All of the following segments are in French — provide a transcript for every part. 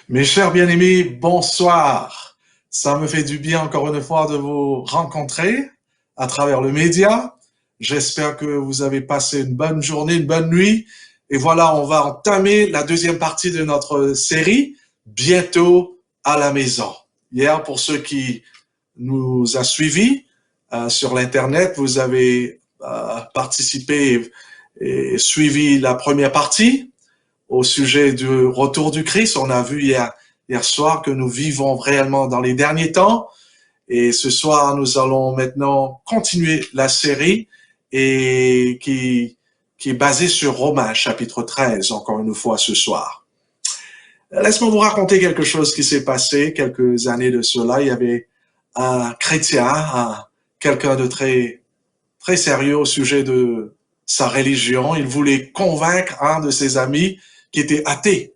Mes chers bien-aimés, bonsoir. Ça me fait du bien encore une fois de vous rencontrer à travers le média. J'espère que vous avez passé une bonne journée, une bonne nuit. Et voilà, on va entamer la deuxième partie de notre série, Bientôt à la maison. Hier, pour ceux qui nous a suivis sur l'Internet, vous avez participé et suivi la première partie au sujet du retour du Christ. On a vu hier soir que nous vivons réellement dans les derniers temps. Et ce soir, nous allons maintenant continuer la série et qui est basée sur Romains chapitre 13, encore une fois ce soir. Laisse-moi vous raconter quelque chose qui s'est passé quelques années de cela. Il y avait un chrétien, quelqu'un de très sérieux au sujet de sa religion. Il voulait convaincre un de ses amis qui était athée.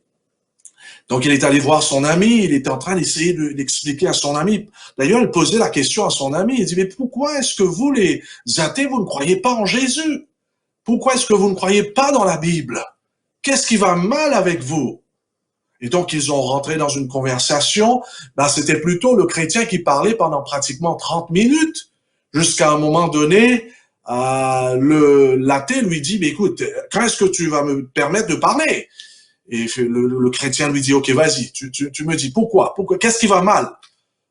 Donc, il est allé voir son ami, il était en train d'essayer d'expliquer à son ami. D'ailleurs, il posait la question à son ami, il dit, mais pourquoi est-ce que vous, les athées, vous ne croyez pas en Jésus? Pourquoi est-ce que vous ne croyez pas dans la Bible? Qu'est-ce qui va mal avec vous? Et donc, ils ont rentré dans une conversation. C'était plutôt le chrétien qui parlait pendant pratiquement 30 minutes, jusqu'à un moment donné, l'athée lui dit, mais écoute, quand est-ce que tu vas me permettre de parler? Et le chrétien lui dit, ok, vas-y, tu me dis pourquoi, qu'est-ce qui va mal?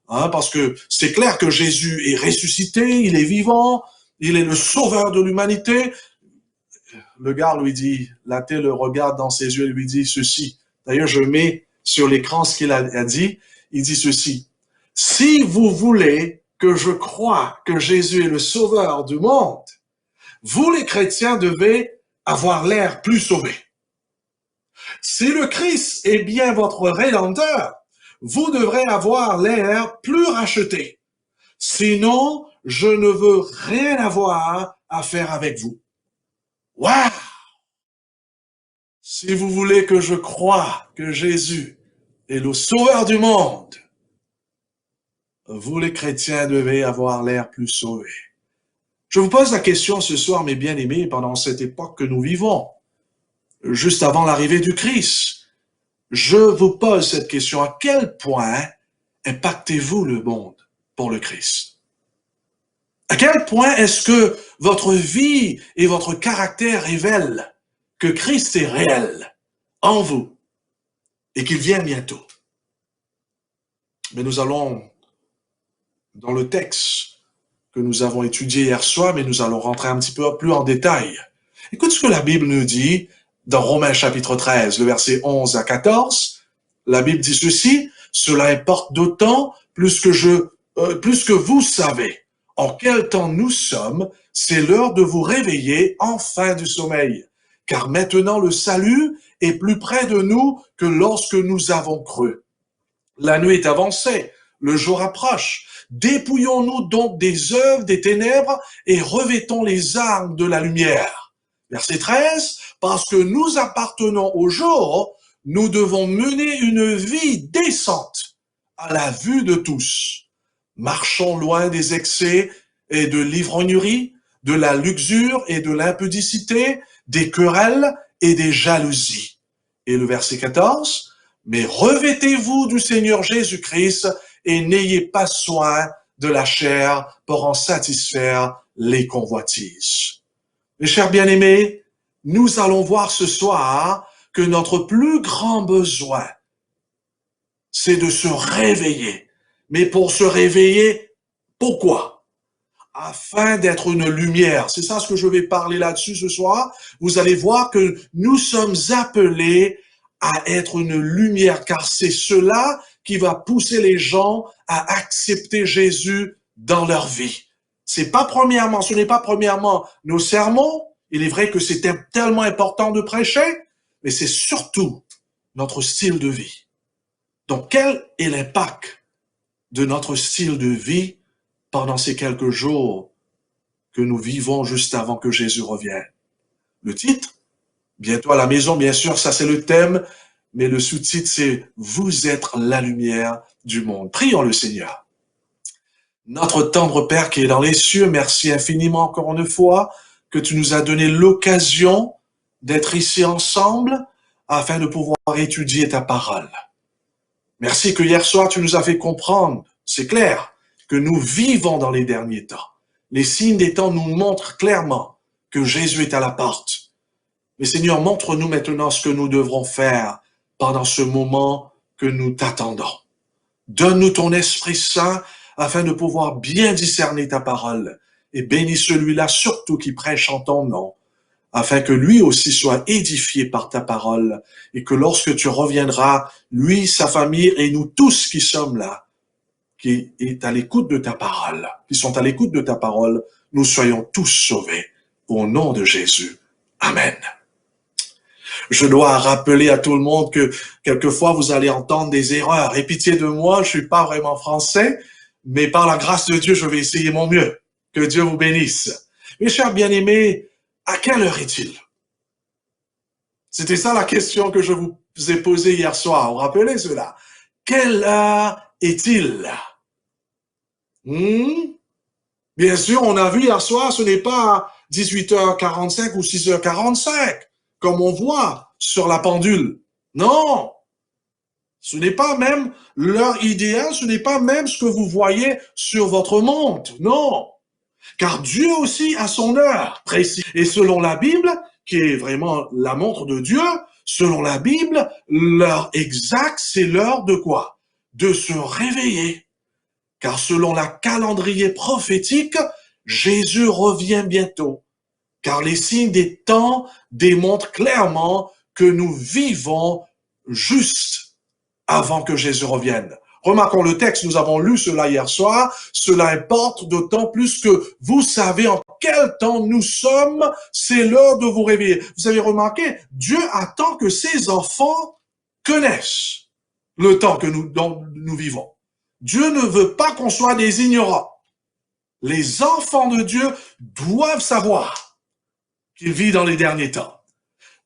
Parce que c'est clair que Jésus est ressuscité, il est vivant, il est le sauveur de l'humanité. Le gars lui dit, l'athée le regarde dans ses yeux et lui dit ceci. D'ailleurs, je mets sur l'écran ce qu'il a dit. Il dit ceci. Si vous voulez que je croie que Jésus est le sauveur du monde, vous les chrétiens devez avoir l'air plus sauvés. Si le Christ est bien votre Rédempteur, vous devrez avoir l'air plus racheté. Sinon, je ne veux rien avoir à faire avec vous. Waouh! Si vous voulez que je croie que Jésus est le sauveur du monde, vous les chrétiens devez avoir l'air plus sauvés. Je vous pose la question ce soir, mes bien-aimés, pendant cette époque que nous vivons, juste avant l'arrivée du Christ. Je vous pose cette question, à quel point impactez-vous le monde pour le Christ? À quel point est-ce que votre vie et votre caractère révèlent que Christ est réel en vous et qu'il vient bientôt? Mais nous allons dans le texte que nous avons étudié hier soir, mais nous allons rentrer un petit peu plus en détail. Écoute ce que la Bible nous dit dans Romains chapitre 13, le verset 11 à 14. La Bible dit ceci, « Cela importe d'autant plus que vous savez en quel temps nous sommes, c'est l'heure de vous réveiller enfin du sommeil. Car maintenant le salut est plus près de nous que lorsque nous avons cru. La nuit est avancée, le jour approche. Dépouillons-nous donc des œuvres des ténèbres et revêtons les armes de la lumière. » Verset 13, « Parce que nous appartenons au jour, nous devons mener une vie décente à la vue de tous. Marchons loin des excès et de l'ivrognerie, de la luxure et de l'impudicité, des querelles et des jalousies. » Et le verset 14, « Mais revêtez-vous du Seigneur Jésus-Christ et n'ayez pas soin de la chair pour en satisfaire les convoitises. » Mes chers bien-aimés, nous allons voir ce soir que notre plus grand besoin, c'est de se réveiller. Mais pour se réveiller, pourquoi? Afin d'être une lumière. C'est ça ce que je vais parler là-dessus ce soir. Vous allez voir que nous sommes appelés à être une lumière, car c'est cela qui va pousser les gens à accepter Jésus dans leur vie. Ce n'est pas premièrement nos sermons. Il est vrai que c'est tellement important de prêcher, mais c'est surtout notre style de vie. Donc, quel est l'impact de notre style de vie pendant ces quelques jours que nous vivons juste avant que Jésus revienne? Le titre, bientôt à la maison, bien sûr, ça c'est le thème, mais le sous-titre c'est « Vous êtes la lumière du monde ». Prions le Seigneur. Notre tendre Père qui est dans les cieux, merci infiniment encore une fois que tu nous as donné l'occasion d'être ici ensemble afin de pouvoir étudier ta parole. Merci que hier soir, tu nous as fait comprendre, c'est clair, que nous vivons dans les derniers temps. Les signes des temps nous montrent clairement que Jésus est à la porte. Mais Seigneur, montre-nous maintenant ce que nous devrons faire pendant ce moment que nous t'attendons. Donne-nous ton Esprit Saint afin de pouvoir bien discerner ta parole. Et bénis celui-là surtout qui prêche en ton nom, afin que lui aussi soit édifié par ta parole et que lorsque tu reviendras, lui, sa famille et nous tous qui sommes là, qui est à l'écoute de ta parole, qui sont à l'écoute de ta parole, nous soyons tous sauvés. Au nom de Jésus. Amen. Je dois rappeler à tout le monde que quelquefois vous allez entendre des erreurs. Et pitié de moi, je suis pas vraiment français, mais par la grâce de Dieu, je vais essayer mon mieux. Que Dieu vous bénisse. Mes chers bien-aimés, à quelle heure est-il? C'était ça la question que je vous ai posée hier soir. Vous vous rappelez cela? Quelle heure est-il? Bien sûr, on a vu hier soir, ce n'est pas 18h45 ou 6h45, comme on voit sur la pendule. Non, ce n'est pas même l'heure idéale, ce n'est pas même ce que vous voyez sur votre montre. Non, car Dieu aussi a son heure précise. Et selon la Bible, qui est vraiment la montre de Dieu, selon la Bible, l'heure exacte, c'est l'heure de quoi? De se réveiller. Car selon la calendrier prophétique, Jésus revient bientôt. Car les signes des temps démontrent clairement que nous vivons juste avant que Jésus revienne. Remarquons le texte, nous avons lu cela hier soir. Cela importe d'autant plus que vous savez en quel temps nous sommes, c'est l'heure de vous réveiller. Vous avez remarqué, Dieu attend que ses enfants connaissent le temps que dont nous vivons. Dieu ne veut pas qu'on soit des ignorants. Les enfants de Dieu doivent savoir qu'il vit dans les derniers temps.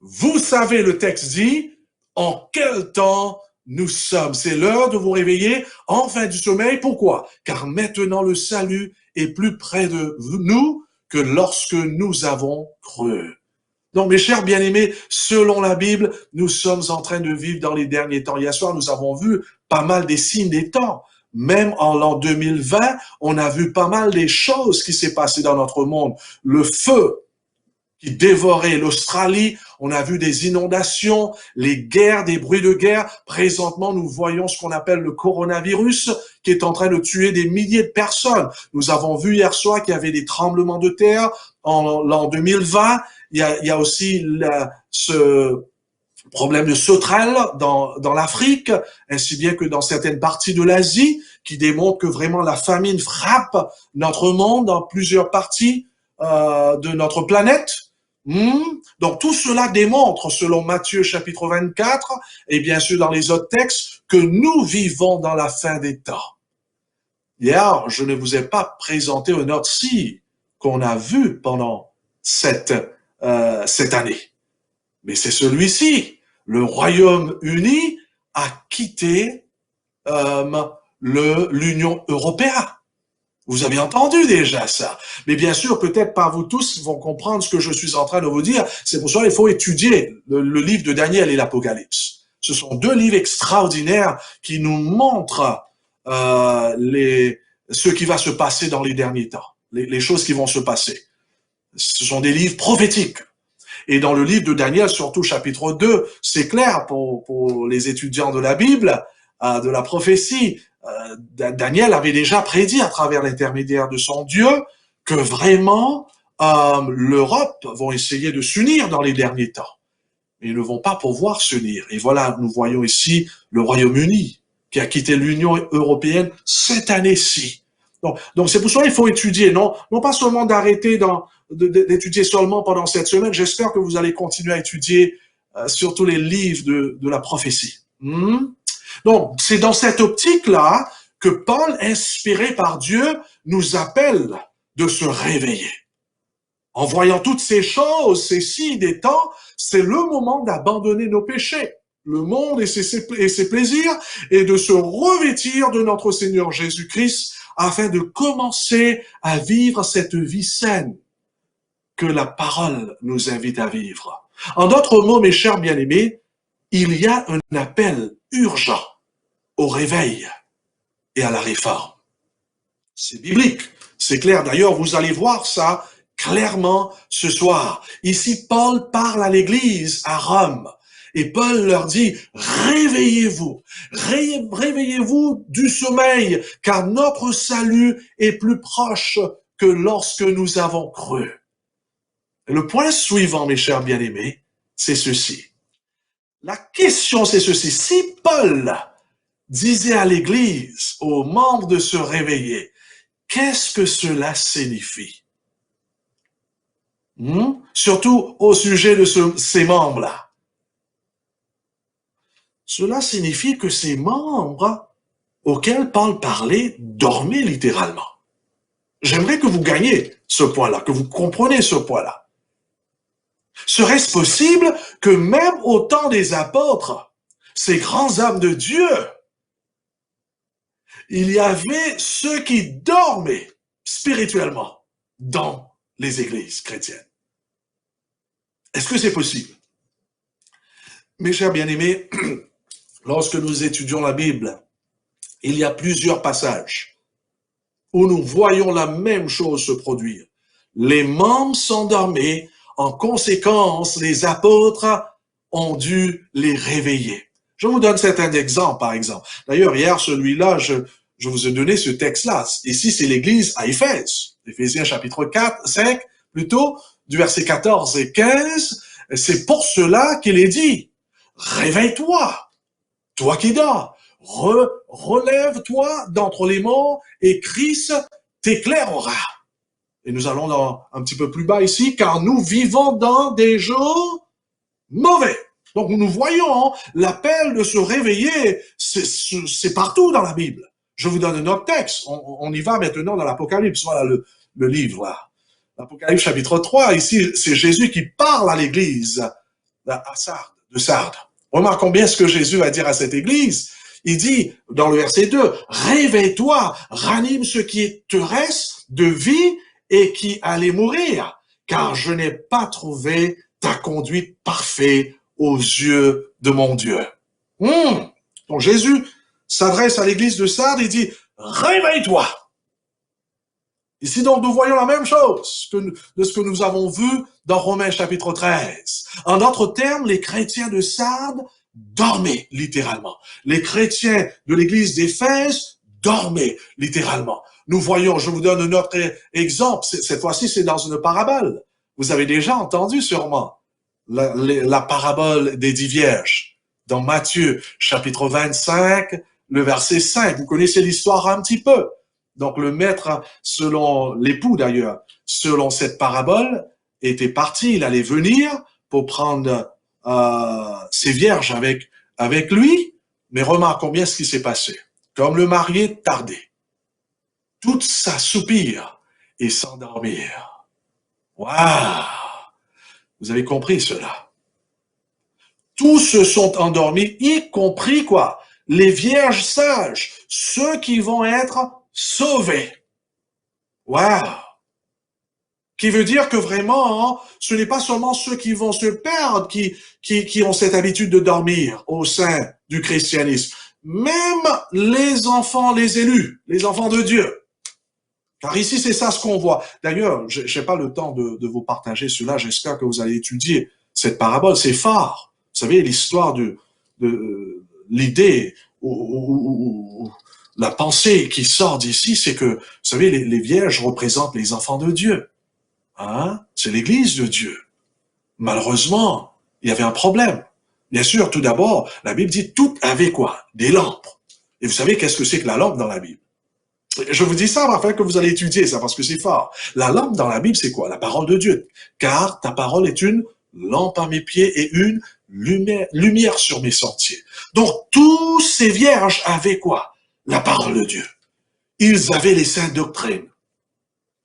Vous savez, le texte dit, en quel temps nous sommes. C'est l'heure de vous réveiller enfin du sommeil. Pourquoi? Car maintenant le salut est plus près de nous que lorsque nous avons cru. Donc, mes chers bien-aimés, selon la Bible, nous sommes en train de vivre dans les derniers temps. Hier soir, nous avons vu pas mal des signes des temps. Même en l'an 2020, on a vu pas mal des choses qui s'est passées dans notre monde. Le feu qui dévorait l'Australie, on a vu des inondations, les guerres, des bruits de guerre. Présentement, nous voyons ce qu'on appelle le coronavirus qui est en train de tuer des milliers de personnes. Nous avons vu hier soir qu'il y avait des tremblements de terre en l'an 2020. Il y a aussi ce problème de sauterelles dans l'Afrique, ainsi bien que dans certaines parties de l'Asie, qui démontrent que vraiment la famine frappe notre monde dans plusieurs parties de notre planète. Donc tout cela démontre, selon Matthieu chapitre 24, et bien sûr dans les autres textes, que nous vivons dans la fin des temps. Hier, je ne vous ai pas présenté un autre signe qu'on a vu pendant cette année. Mais c'est celui-ci. Le Royaume-Uni a quitté l'Union européenne. Vous avez entendu déjà ça. Mais bien sûr, peut-être pas vous tous vont comprendre ce que je suis en train de vous dire. C'est pour ça qu'il faut étudier le livre de Daniel et l'Apocalypse. Ce sont deux livres extraordinaires qui nous montrent ce qui va se passer dans les derniers temps, les choses qui vont se passer. Ce sont des livres prophétiques. Et dans le livre de Daniel, surtout chapitre 2, c'est clair pour les étudiants de la Bible, de la prophétie. Daniel avait déjà prédit à travers l'intermédiaire de son Dieu que vraiment l'Europe vont essayer de s'unir dans les derniers temps. Mais ils ne vont pas pouvoir s'unir. Et voilà, nous voyons ici le Royaume-Uni qui a quitté l'Union européenne cette année-ci. Donc c'est pour ça qu'il faut étudier, non pas seulement d'arrêter d'étudier seulement pendant cette semaine. J'espère que vous allez continuer à étudier surtout les livres de la prophétie. Donc c'est dans cette optique-là que Paul, inspiré par Dieu, nous appelle de se réveiller. En voyant toutes ces choses, ces signes des temps, c'est le moment d'abandonner nos péchés, le monde et ses plaisirs, et de se revêtir de notre Seigneur Jésus-Christ afin de commencer à vivre cette vie saine que la parole nous invite à vivre. En d'autres mots, mes chers bien-aimés, il y a un appel urgent au réveil et à la réforme. C'est biblique, c'est clair. D'ailleurs, vous allez voir ça clairement ce soir. Ici, Paul parle à l'Église à Rome. Et Paul leur dit, réveillez-vous, réveillez-vous du sommeil, car notre salut est plus proche que lorsque nous avons cru. Et le point suivant, mes chers bien-aimés, c'est ceci. La question, c'est ceci. Si Paul disait à l'Église, aux membres de se réveiller, qu'est-ce que cela signifie? Surtout au sujet de ces membres-là. Cela signifie que ces membres auxquels Paul parlait dormaient littéralement. J'aimerais que vous gagnez ce point-là, que vous compreniez ce point-là. Serait-ce possible que même au temps des apôtres, ces grands hommes de Dieu, il y avait ceux qui dormaient spirituellement dans les églises chrétiennes? Est-ce que c'est possible? Mes chers bien-aimés, lorsque nous étudions la Bible, il y a plusieurs passages où nous voyons la même chose se produire. Les membres s'endormaient, en conséquence, les apôtres ont dû les réveiller. Je vous donne certains exemples, par exemple. D'ailleurs, hier, celui-là, je vous ai donné ce texte-là. Ici, c'est l'église à Éphèse. Éphésiens chapitre 4, 5, plutôt, du verset 14 et 15. C'est pour cela qu'il est dit, réveille-toi, toi qui dors, relève-toi d'entre les morts et Christ t'éclairera. Et nous allons un petit peu plus bas ici, car nous vivons dans des jours mauvais. Donc nous voyons l'appel de se réveiller, c'est partout dans la Bible. Je vous donne un autre texte. On y va maintenant dans l'Apocalypse, voilà le livre là. L'Apocalypse chapitre 3, ici c'est Jésus qui parle à l'église de Sardes. Remarquons bien ce que Jésus va dire à cette église. Il dit dans le verset 2, réveille-toi, ranime ce qui te reste de vie et qui allait mourir, car je n'ai pas trouvé ta conduite parfaite aux yeux de mon Dieu. Donc Jésus s'adresse à l'église de Sardes et dit, réveille-toi. Ici donc nous voyons la même chose de ce que nous avons vu dans Romains chapitre 13. En d'autres termes, les chrétiens de Sardes dormaient littéralement. Les chrétiens de l'église d'Éphèse dormaient littéralement. Nous voyons, je vous donne un autre exemple, cette fois-ci c'est dans une parabole. Vous avez déjà entendu sûrement la parabole des 10 vierges dans Matthieu chapitre 25, le verset 5. Vous connaissez l'histoire un petit peu. Donc le maître, selon l'époux d'ailleurs, selon cette parabole, était parti, il allait venir pour prendre ses vierges avec lui, mais remarquons bien ce qui s'est passé. Comme le marié tardait, toutes s'assoupirent et s'endormirent. Waouh! Vous avez compris cela? Tous se sont endormis, y compris quoi? Les vierges sages, ceux qui vont être sauvés. Waouh! Qui veut dire que vraiment, ce n'est pas seulement ceux qui vont se perdre qui ont cette habitude de dormir au sein du christianisme. Même les enfants, les élus, les enfants de Dieu. Car ici, c'est ça ce qu'on voit. D'ailleurs, je n'ai pas le temps de vous partager cela. J'espère que vous allez étudier cette parabole. C'est fort. Vous savez, l'histoire de l'idée ou la pensée qui sort d'ici, c'est que, vous savez, les vierges représentent les enfants de Dieu. C'est l'église de Dieu. Malheureusement, il y avait un problème. Bien sûr, tout d'abord, la Bible dit tout avait quoi? Des lampes. Et vous savez qu'est-ce que c'est que la lampe dans la Bible? Je vous dis ça afin que vous allez étudier ça parce que c'est fort. La lampe dans la Bible, c'est quoi? La parole de Dieu. Car ta parole est une lampe à mes pieds et une lumière sur mes sentiers. Donc, tous ces vierges avaient quoi? La parole de Dieu. Ils avaient les saintes doctrines.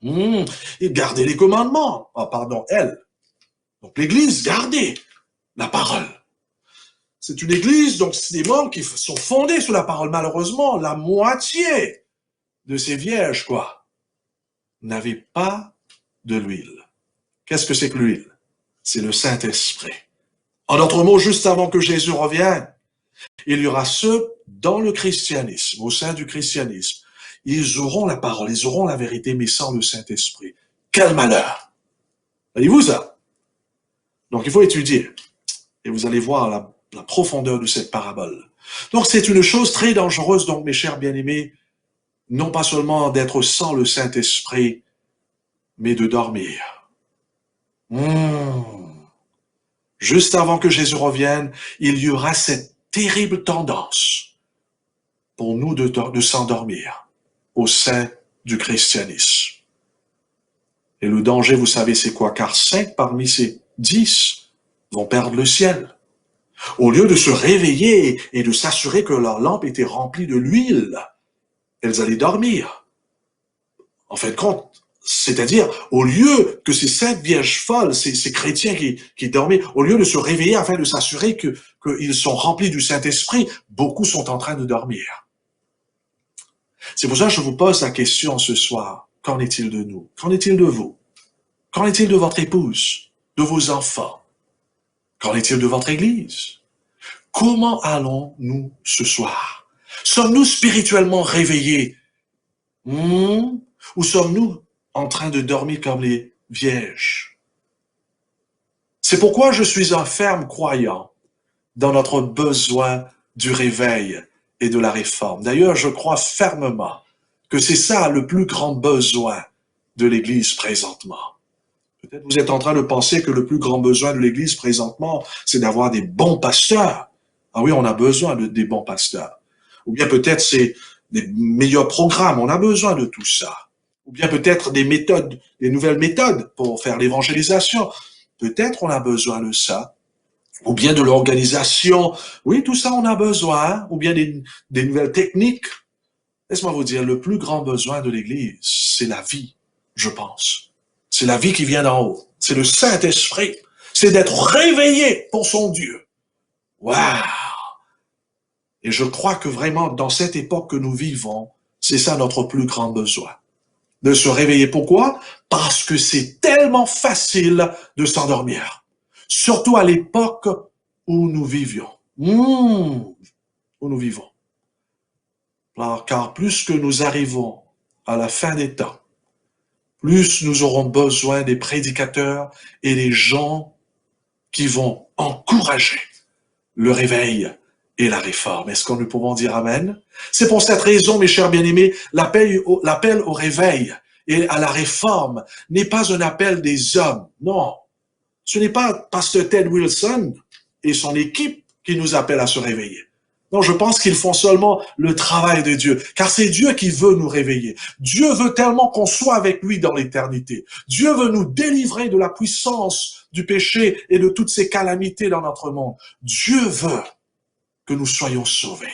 Ils gardaient les commandements. Elle. Donc, l'église gardait la parole. C'est une église, donc c'est des membres qui sont fondés sur la parole. Malheureusement, la moitié de ces vierges, n'avaient pas de l'huile. Qu'est-ce que c'est que l'huile? C'est le Saint-Esprit. En d'autres mots, juste avant que Jésus revienne, Il y aura ceux dans le christianisme, au sein du christianisme. Ils auront la parole, ils auront la vérité, mais sans le Saint-Esprit. Quel malheur! Voyez-vous ça? Donc il faut étudier. Et vous allez voir la profondeur de cette parabole. Donc c'est une chose très dangereuse, donc mes chers bien-aimés, non pas seulement d'être sans le Saint-Esprit, mais de dormir. Juste avant que Jésus revienne, il y aura cette terrible tendance pour nous de s'endormir au sein du christianisme. Et le danger, vous savez, c'est quoi? Car 5 parmi ces 10 vont perdre le ciel. Au lieu de se réveiller et de s'assurer que leur lampe était remplie de l'huile, elles allaient dormir. En fin de compte, c'est-à-dire, au lieu que ces 5 vierges folles, ces chrétiens qui dormaient, au lieu de se réveiller afin de s'assurer qu'ils sont remplis du Saint-Esprit, beaucoup sont en train de dormir. C'est pour ça que je vous pose la question ce soir. Qu'en est-il de nous? Qu'en est-il de vous? Qu'en est-il de votre épouse? De vos enfants? Qu'en est-il de votre Église? Comment allons-nous ce soir? Sommes-nous spirituellement réveillés? Ou sommes-nous en train de dormir comme les vierges? C'est pourquoi je suis un ferme croyant dans notre besoin du réveil et de la réforme. D'ailleurs, je crois fermement que c'est ça le plus grand besoin de l'Église présentement. Peut-être vous êtes en train de penser que le plus grand besoin de l'Église présentement, c'est d'avoir des bons pasteurs. Ah oui, on a besoin des bons pasteurs. Ou bien peut-être c'est des meilleurs programmes, on a besoin de tout ça. Ou bien peut-être des méthodes, des nouvelles méthodes pour faire l'évangélisation. Peut-être on a besoin de ça. Ou bien de l'organisation. Oui, tout ça on a besoin. Ou bien des nouvelles techniques. Laisse-moi vous dire, le plus grand besoin de l'Église, c'est la vie, je pense. C'est la vie qui vient d'en haut. C'est le Saint-Esprit. C'est d'être réveillé pour son Dieu. Waouh! Et je crois que vraiment, dans cette époque que nous vivons, c'est ça notre plus grand besoin. De se réveiller. Pourquoi? Parce que c'est tellement facile de s'endormir. Surtout à l'époque où nous vivions. Où nous vivons. Alors, car plus que nous arrivons à la fin des temps, plus nous aurons besoin des prédicateurs et des gens qui vont encourager le réveil et la réforme. Est-ce que nous pouvons dire Amen? C'est pour cette raison, mes chers bien-aimés, l'appel au réveil et à la réforme n'est pas un appel des hommes. Non, ce n'est pas Pasteur Ted Wilson et son équipe qui nous appellent à se réveiller. Non, je pense qu'ils font seulement le travail de Dieu, car c'est Dieu qui veut nous réveiller. Dieu veut tellement qu'on soit avec lui dans l'éternité. Dieu veut nous délivrer de la puissance du péché et de toutes ces calamités dans notre monde. Dieu veut que nous soyons sauvés.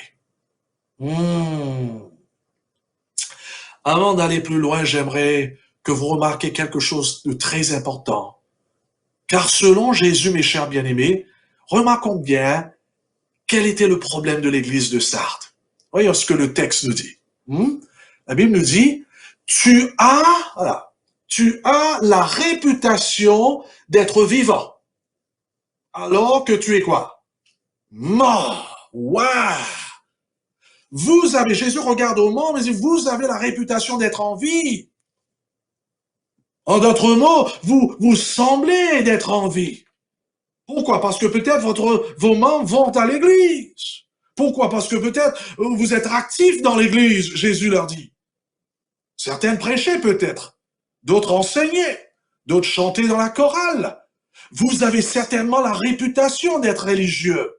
Avant d'aller plus loin, j'aimerais que vous remarquiez quelque chose de très important. Car selon Jésus, mes chers bien-aimés, remarquons bien quel était le problème de l'église de Sardes. Voyons ce que le texte nous dit. La Bible nous dit, tu as la réputation d'être vivant, alors que tu es quoi? Mort. Waouh! Jésus regarde au monde, mais vous avez la réputation d'être en vie. En d'autres mots, vous semblez d'être en vie. Pourquoi? Parce que peut-être vos membres vont à l'église. Pourquoi? Parce que peut-être vous êtes actifs dans l'église, Jésus leur dit. Certains prêchaient peut-être, d'autres enseignaient, d'autres chantaient dans la chorale. Vous avez certainement la réputation d'être religieux.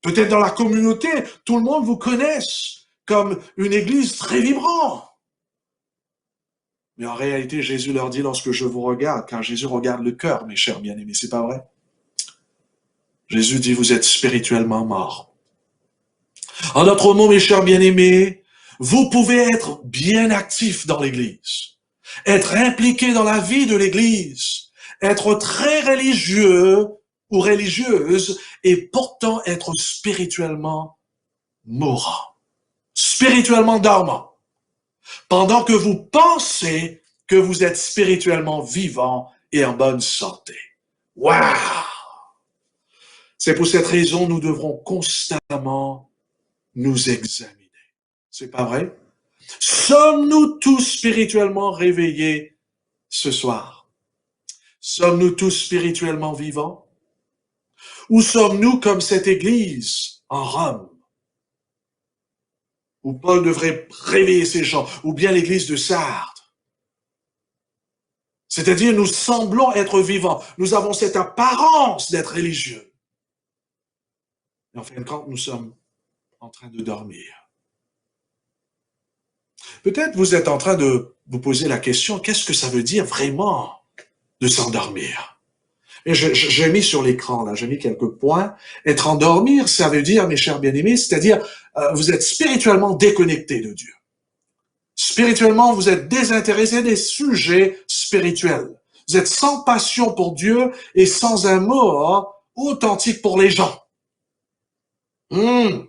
Peut-être dans la communauté, tout le monde vous connaisse comme une église très vibrante. Mais en réalité, Jésus leur dit, lorsque je vous regarde, car Jésus regarde le cœur, mes chers bien-aimés, c'est pas vrai? Jésus dit, vous êtes spirituellement morts. En d'autres mots, mes chers bien-aimés, vous pouvez être bien actifs dans l'Église, être impliqués dans la vie de l'Église, être très religieux ou religieuse et pourtant être spirituellement mourant, spirituellement dormant. Pendant que vous pensez que vous êtes spirituellement vivant et en bonne santé. Waouh! C'est pour cette raison nous devrons constamment nous examiner. C'est pas vrai? Sommes-nous tous spirituellement réveillés ce soir? Sommes-nous tous spirituellement vivants? Ou sommes-nous comme cette église en Rome, où Paul devrait réveiller ces gens, ou bien l'église de Sardes? C'est-à-dire, nous semblons être vivants. Nous avons cette apparence d'être religieux. Et en fin de compte, nous sommes en train de dormir. Peut-être vous êtes en train de vous poser la question, qu'est-ce que ça veut dire vraiment de s'endormir? Et j'ai mis sur l'écran, là, j'ai mis quelques points. Être endormir, ça veut dire, mes chers bien-aimés, c'est-à-dire, vous êtes spirituellement déconnecté de Dieu. Spirituellement, vous êtes désintéressé des sujets spirituels. Vous êtes sans passion pour Dieu et sans amour authentique pour les gens. Ou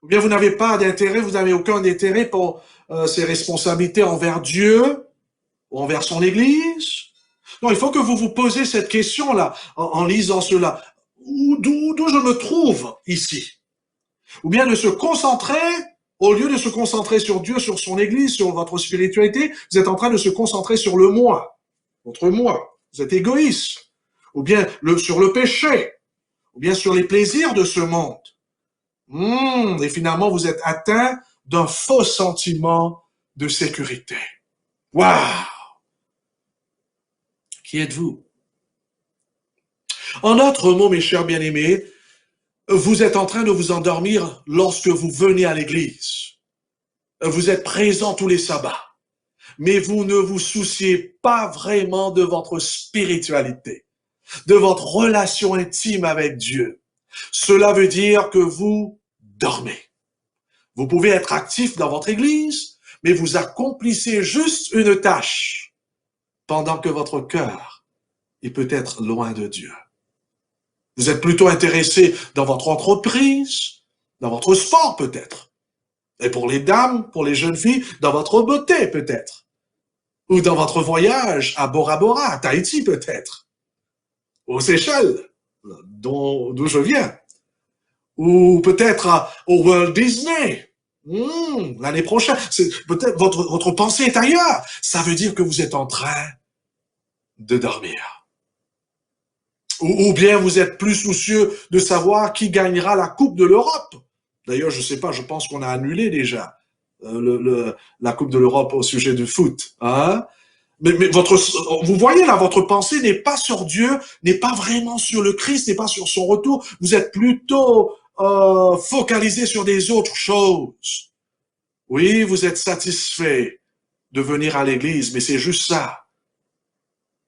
bien vous n'avez pas d'intérêt, vous n'avez aucun intérêt pour ses responsabilités envers Dieu ou envers son Église. Non, il faut que vous vous posiez cette question-là en lisant cela. D'où je me trouve ici? Ou bien de se concentrer, au lieu de se concentrer sur Dieu, sur son Église, sur votre spiritualité, vous êtes en train de se concentrer sur le moi, votre moi. Vous êtes égoïste. Ou bien sur le péché. Ou bien sur les plaisirs de ce monde. Et finalement, vous êtes atteint d'un faux sentiment de sécurité. Waouh! Qui êtes-vous? En d'autres mots, mes chers bien-aimés, vous êtes en train de vous endormir lorsque vous venez à l'église. Vous êtes présent tous les sabbats, mais vous ne vous souciez pas vraiment de votre spiritualité, de votre relation intime avec Dieu. Cela veut dire que vous dormez. Vous pouvez être actif dans votre église, mais vous accomplissez juste une tâche, pendant que votre cœur est peut-être loin de Dieu. Vous êtes plutôt intéressé dans votre entreprise, dans votre sport peut-être. Et pour les dames, pour les jeunes filles, dans votre beauté peut-être. Ou dans votre voyage à Bora Bora, à Tahiti peut-être. Aux Seychelles, d'où je viens. Ou peut-être au Walt Disney. L'année prochaine. Peut-être votre pensée est ailleurs. Ça veut dire que vous êtes en train de dormir. Ou bien vous êtes plus soucieux de savoir qui gagnera la Coupe de l'Europe. D'ailleurs, je sais pas, je pense qu'on a annulé déjà la Coupe de l'Europe au sujet du foot. Hein? Mais vous voyez là, votre pensée n'est pas sur Dieu, n'est pas vraiment sur le Christ, n'est pas sur son retour. Vous êtes plutôt focalisé sur des autres choses. Oui, vous êtes satisfait de venir à l'église, mais c'est juste ça.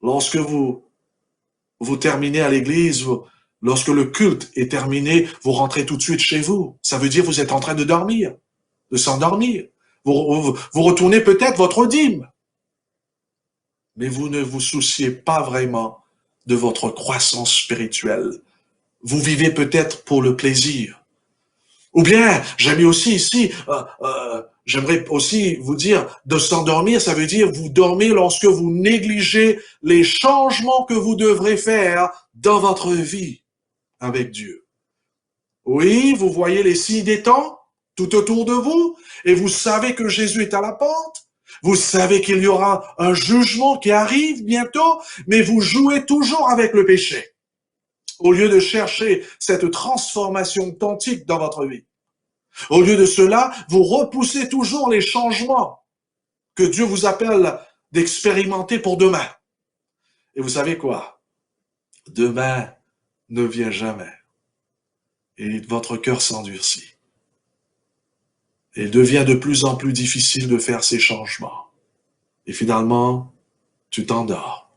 Lorsque vous terminez à l'église, lorsque le culte est terminé, vous rentrez tout de suite chez vous. Ça veut dire que vous êtes en train de dormir, de s'endormir. Vous retournez peut-être votre dîme. Mais vous ne vous souciez pas vraiment de votre croissance spirituelle. Vous vivez peut-être pour le plaisir. Ou bien, j'aime aussi ici, j'aimerais aussi vous dire, de s'endormir, ça veut dire vous dormez lorsque vous négligez les changements que vous devrez faire dans votre vie avec Dieu. Oui, vous voyez les signes des temps tout autour de vous, et vous savez que Jésus est à la porte. Vous savez qu'il y aura un jugement qui arrive bientôt, mais vous jouez toujours avec le péché. Au lieu de chercher cette transformation authentique dans votre vie. Au lieu de cela, vous repoussez toujours les changements que Dieu vous appelle d'expérimenter pour demain. Et vous savez quoi? Demain ne vient jamais. Et votre cœur s'endurcit. Et il devient de plus en plus difficile de faire ces changements. Et finalement, tu t'endors.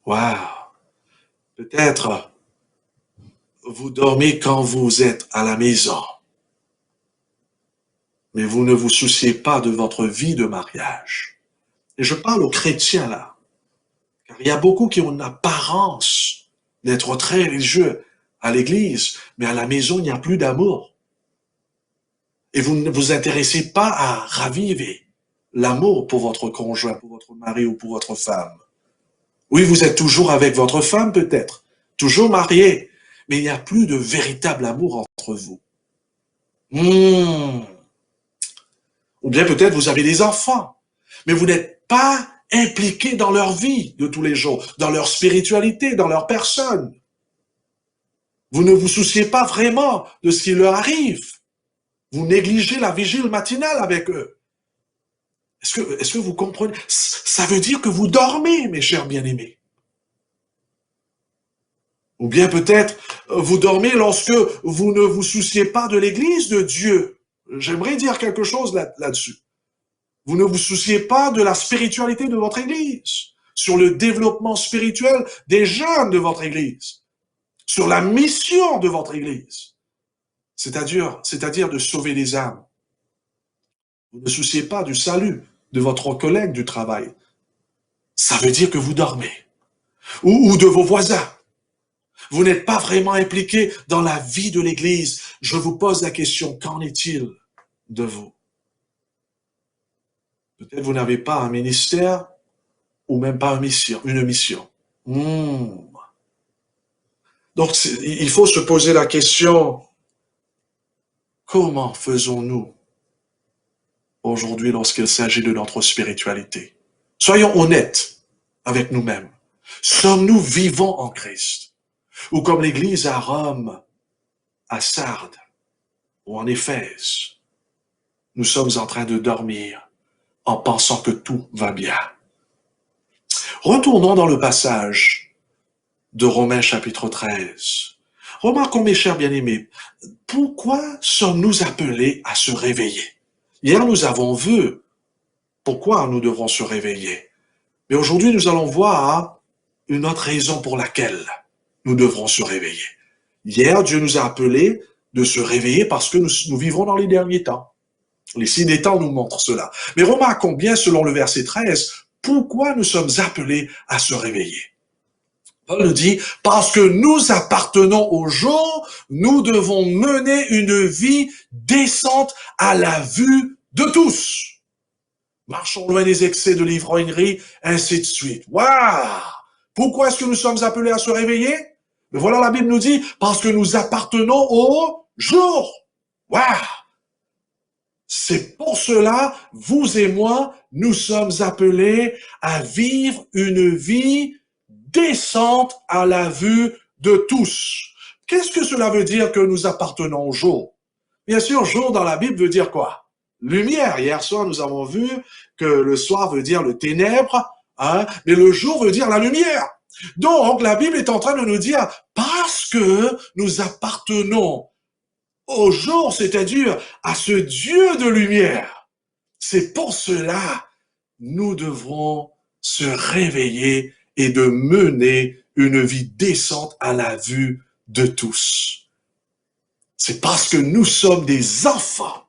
Waouh! Peut-être vous dormez quand vous êtes à la maison. Mais vous ne vous souciez pas de votre vie de mariage. Et je parle aux chrétiens là. Car il y a beaucoup qui ont une apparence d'être très religieux à l'église, mais à la maison, il n'y a plus d'amour. Et vous ne vous intéressez pas à raviver l'amour pour votre conjoint, pour votre mari ou pour votre femme. Oui, vous êtes toujours avec votre femme peut-être, toujours mariés, mais il n'y a plus de véritable amour entre vous. Ou bien peut-être vous avez des enfants, mais vous n'êtes pas impliqués dans leur vie de tous les jours, dans leur spiritualité, dans leur personne. Vous ne vous souciez pas vraiment de ce qui leur arrive. Vous négligez la vigile matinale avec eux. Est-ce que vous comprenez? Ça veut dire que vous dormez, mes chers bien-aimés. Ou bien peut-être vous dormez lorsque vous ne vous souciez pas de l'Église de Dieu. J'aimerais dire quelque chose là-dessus. Vous ne vous souciez pas de la spiritualité de votre Église, sur le développement spirituel des jeunes de votre Église, sur la mission de votre Église, c'est-à-dire de sauver les âmes. Vous ne souciez pas du salut de votre collègue du travail. Ça veut dire que vous dormez. Ou de vos voisins. Vous n'êtes pas vraiment impliqué dans la vie de l'Église. Je vous pose la question, qu'en est-il de vous? Peut-être vous n'avez pas un ministère ou même pas une mission. Donc, il faut se poser la question, comment faisons-nous aujourd'hui lorsqu'il s'agit de notre spiritualité? Soyons honnêtes avec nous-mêmes. Sommes-nous vivants en Christ? Ou comme l'Église à Rome, à Sardes ou en Éphèse, nous sommes en train de dormir en pensant que tout va bien. Retournons dans le passage de Romains chapitre 13. Remarquons, mes chers bien-aimés, pourquoi sommes-nous appelés à se réveiller? Hier, nous avons vu pourquoi nous devrons se réveiller. Mais aujourd'hui, nous allons voir une autre raison pour laquelle nous devrons se réveiller. Hier, Dieu nous a appelés de se réveiller parce que nous vivons dans les derniers temps. Les signes des temps nous montrent cela. Mais remarquons bien, selon le verset 13, pourquoi nous sommes appelés à se réveiller. Paul nous dit, parce que nous appartenons au jour, nous devons mener une vie décente à la vue de tous. Marchons loin des excès de l'ivrognerie, ainsi de suite. Waouh! Pourquoi est-ce que nous sommes appelés à se réveiller? Mais voilà, la Bible nous dit, parce que nous appartenons au jour. Waouh! C'est pour cela, vous et moi, nous sommes appelés à vivre une vie décente à la vue de tous. Qu'est-ce que cela veut dire que nous appartenons au jour? Bien sûr, jour dans la Bible veut dire quoi? Lumière. Hier soir, nous avons vu que le soir veut dire le ténèbre, mais le jour veut dire la lumière. Donc, la Bible est en train de nous dire, parce que nous appartenons au jour, c'est-à-dire à ce Dieu de lumière, c'est pour cela nous devrons se réveiller et de mener une vie décente à la vue de tous. C'est parce que nous sommes des enfants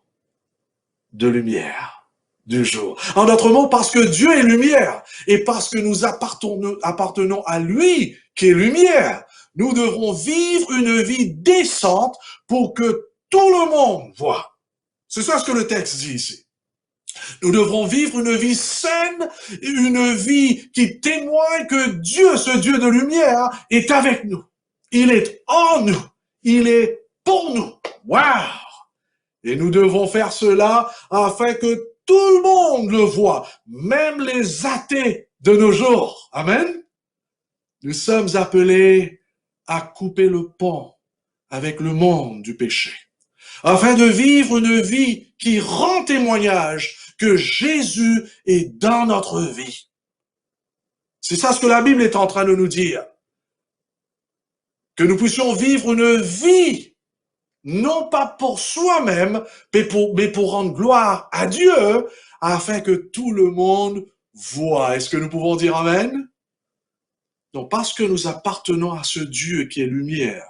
de lumière du jour. En d'autres mots, parce que Dieu est lumière et parce que nous appartenons à lui qui est lumière, nous devrons vivre une vie décente pour que tout le monde voit. C'est ça ce que le texte dit ici. Nous devrons vivre une vie saine, une vie qui témoigne que Dieu, ce Dieu de lumière, est avec nous. Il est en nous. Il est pour nous. Waouh! Et nous devons faire cela afin que tout le monde le voit, même les athées de nos jours. Amen? Nous sommes appelés à couper le pont avec le monde du péché, afin de vivre une vie qui rend témoignage que Jésus est dans notre vie. C'est ça ce que la Bible est en train de nous dire. Que nous puissions vivre une vie, non pas pour soi-même, mais pour rendre gloire à Dieu, afin que tout le monde voit. Est-ce que nous pouvons dire Amen? Donc, parce que nous appartenons à ce Dieu qui est lumière,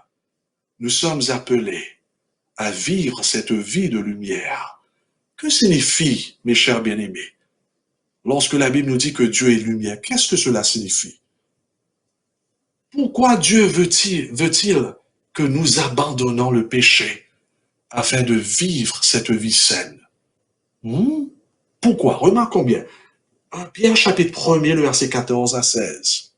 nous sommes appelés à vivre cette vie de lumière. Que signifie, mes chers bien-aimés, lorsque la Bible nous dit que Dieu est lumière? Qu'est-ce que cela signifie? Pourquoi Dieu veut-il que nous abandonnons le péché afin de vivre cette vie saine? Pourquoi? Remarquons bien. 1 Pierre chapitre 1er, le verset 14 à 16.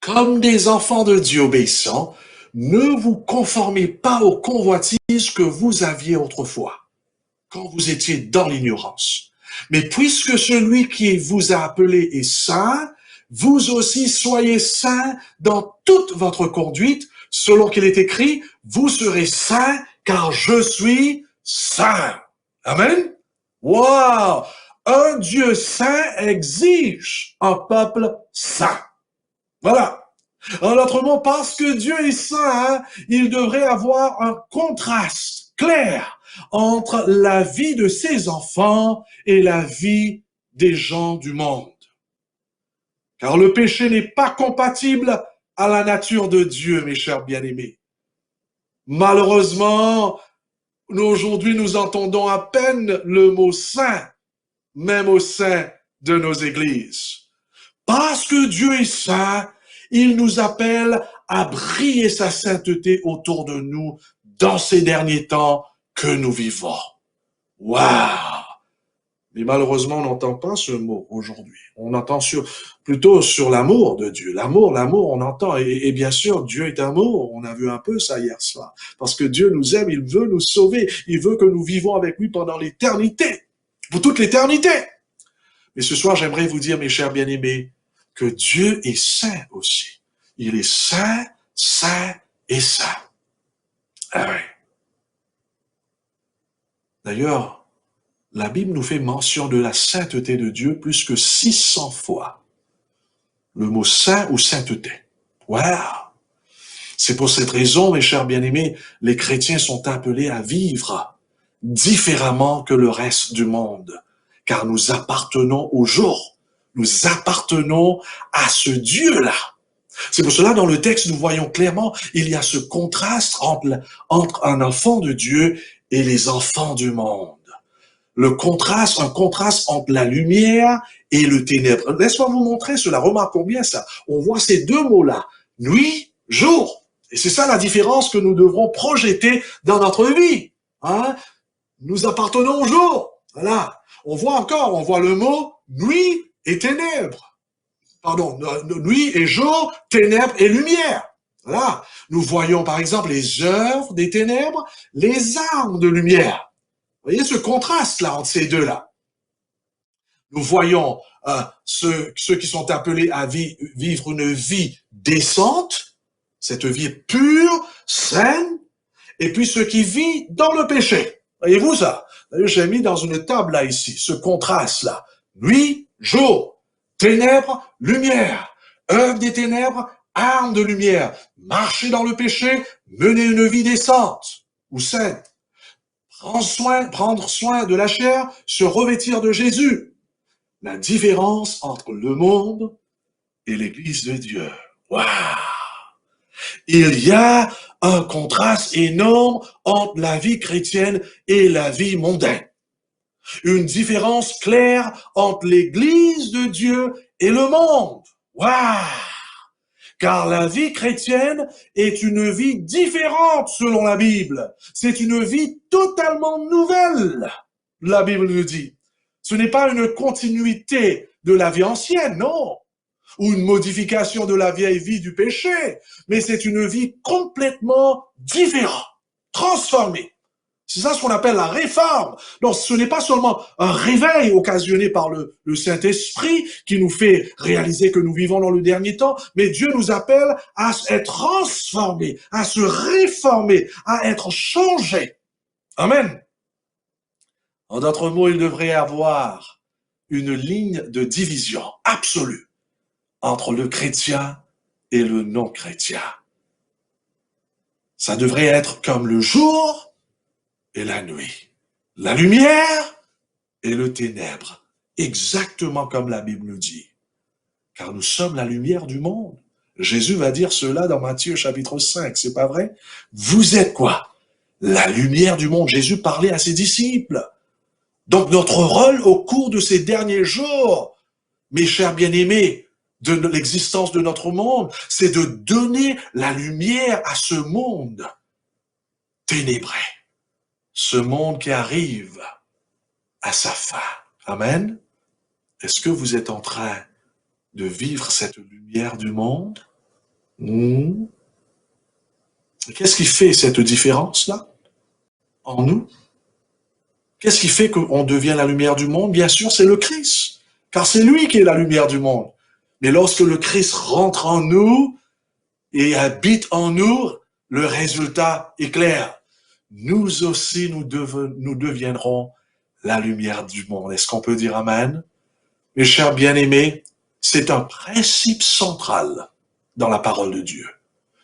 comme des enfants de Dieu obéissants, ne vous conformez pas aux convoitises que vous aviez autrefois, quand vous étiez dans l'ignorance. Mais puisque celui qui vous a appelé est saint, vous aussi soyez saints dans toute votre conduite, selon qu'il est écrit, vous serez saints car je suis saint. Amen. Wow! Un Dieu saint exige un peuple saint. Voilà. En d'autres mots, parce que Dieu est saint, il devrait avoir un contraste clair entre la vie de ses enfants et la vie des gens du monde. Car le péché n'est pas compatible à la nature de Dieu, mes chers bien-aimés. Malheureusement, aujourd'hui, nous entendons à peine le mot saint, même au sein de nos églises. Parce que Dieu est saint, il nous appelle à briller sa sainteté autour de nous dans ces derniers temps que nous vivons. Waouh! Mais malheureusement, on n'entend pas ce mot aujourd'hui. On entend plutôt sur l'amour de Dieu. L'amour, on entend. Et bien sûr, Dieu est amour. On a vu un peu ça hier soir. Parce que Dieu nous aime, il veut nous sauver. Il veut que nous vivons avec lui pendant l'éternité. Pour toute l'éternité. Mais ce soir, j'aimerais vous dire, mes chers bien-aimés, que Dieu est saint aussi. Il est saint, saint et saint. Ah oui. D'ailleurs, la Bible nous fait mention de la sainteté de Dieu plus que 600 fois. Le mot saint ou sainteté. Wow! C'est pour cette raison, mes chers bien-aimés, les chrétiens sont appelés à vivre différemment que le reste du monde, car nous appartenons au jour. Nous appartenons à ce Dieu-là. C'est pour cela, dans le texte, nous voyons clairement, il y a ce contraste entre un enfant de Dieu et les enfants du monde. Un contraste entre la lumière et le ténèbre. Laisse-moi vous montrer cela. Remarquons bien ça. On voit ces deux mots-là. Nuit, jour. Et c'est ça la différence que nous devrons projeter dans notre vie. Hein? Nous appartenons au jour. Voilà. On voit le mot nuit et ténèbres. Pardon, nuit et jour, ténèbres et lumière. Voilà. Nous voyons par exemple les œuvres des ténèbres, les armes de lumière. Vous voyez ce contraste-là entre ces deux-là. Nous voyons ceux qui sont appelés à vivre une vie décente, cette vie pure, saine, et puis ceux qui vivent dans le péché. Voyez-vous ça? D'ailleurs, j'ai mis dans une table là ici, ce contraste-là. Nuit, jour, ténèbres, lumière. Œuvre des ténèbres, arme de lumière. Marcher dans le péché, mener une vie décente ou saine. Prendre soin de la chair, se revêtir de Jésus. La différence entre le monde et l'Église de Dieu. Waouh! Il y a un contraste énorme entre la vie chrétienne et la vie mondaine. Une différence claire entre l'Église de Dieu et le monde. Waouh! Car la vie chrétienne est une vie différente selon la Bible. C'est une vie totalement nouvelle, la Bible nous dit. Ce n'est pas une continuité de la vie ancienne, non, ou une modification de la vieille vie du péché, mais c'est une vie complètement différente, transformée. C'est ça ce qu'on appelle la réforme. Donc, ce n'est pas seulement un réveil occasionné par le Saint-Esprit qui nous fait réaliser que nous vivons dans le dernier temps, mais Dieu nous appelle à être transformés, à se réformer, à être changés. Amen. En d'autres mots, il devrait y avoir une ligne de division absolue entre le chrétien et le non-chrétien. Ça devrait être comme le jour et la nuit, la lumière et le ténèbre, exactement comme la Bible nous dit. Car nous sommes la lumière du monde. Jésus va dire cela dans Matthieu chapitre 5, c'est pas vrai? Vous êtes quoi? La lumière du monde. Jésus parlait à ses disciples. Donc notre rôle au cours de ces derniers jours, mes chers bien-aimés, de l'existence de notre monde, c'est de donner la lumière à ce monde ténébré. Ce monde qui arrive à sa fin. Amen. Est-ce que vous êtes en train de vivre cette lumière du monde? Hmm. Qu'est-ce qui fait cette différence-là en nous? Qu'est-ce qui fait qu'on devient la lumière du monde? Bien sûr, c'est le Christ, car c'est lui qui est la lumière du monde. Mais lorsque le Christ rentre en nous et habite en nous, le résultat est clair. Nous aussi, nous deviendrons la lumière du monde. Est-ce qu'on peut dire Amen? Mes chers bien-aimés, c'est un principe central dans la parole de Dieu,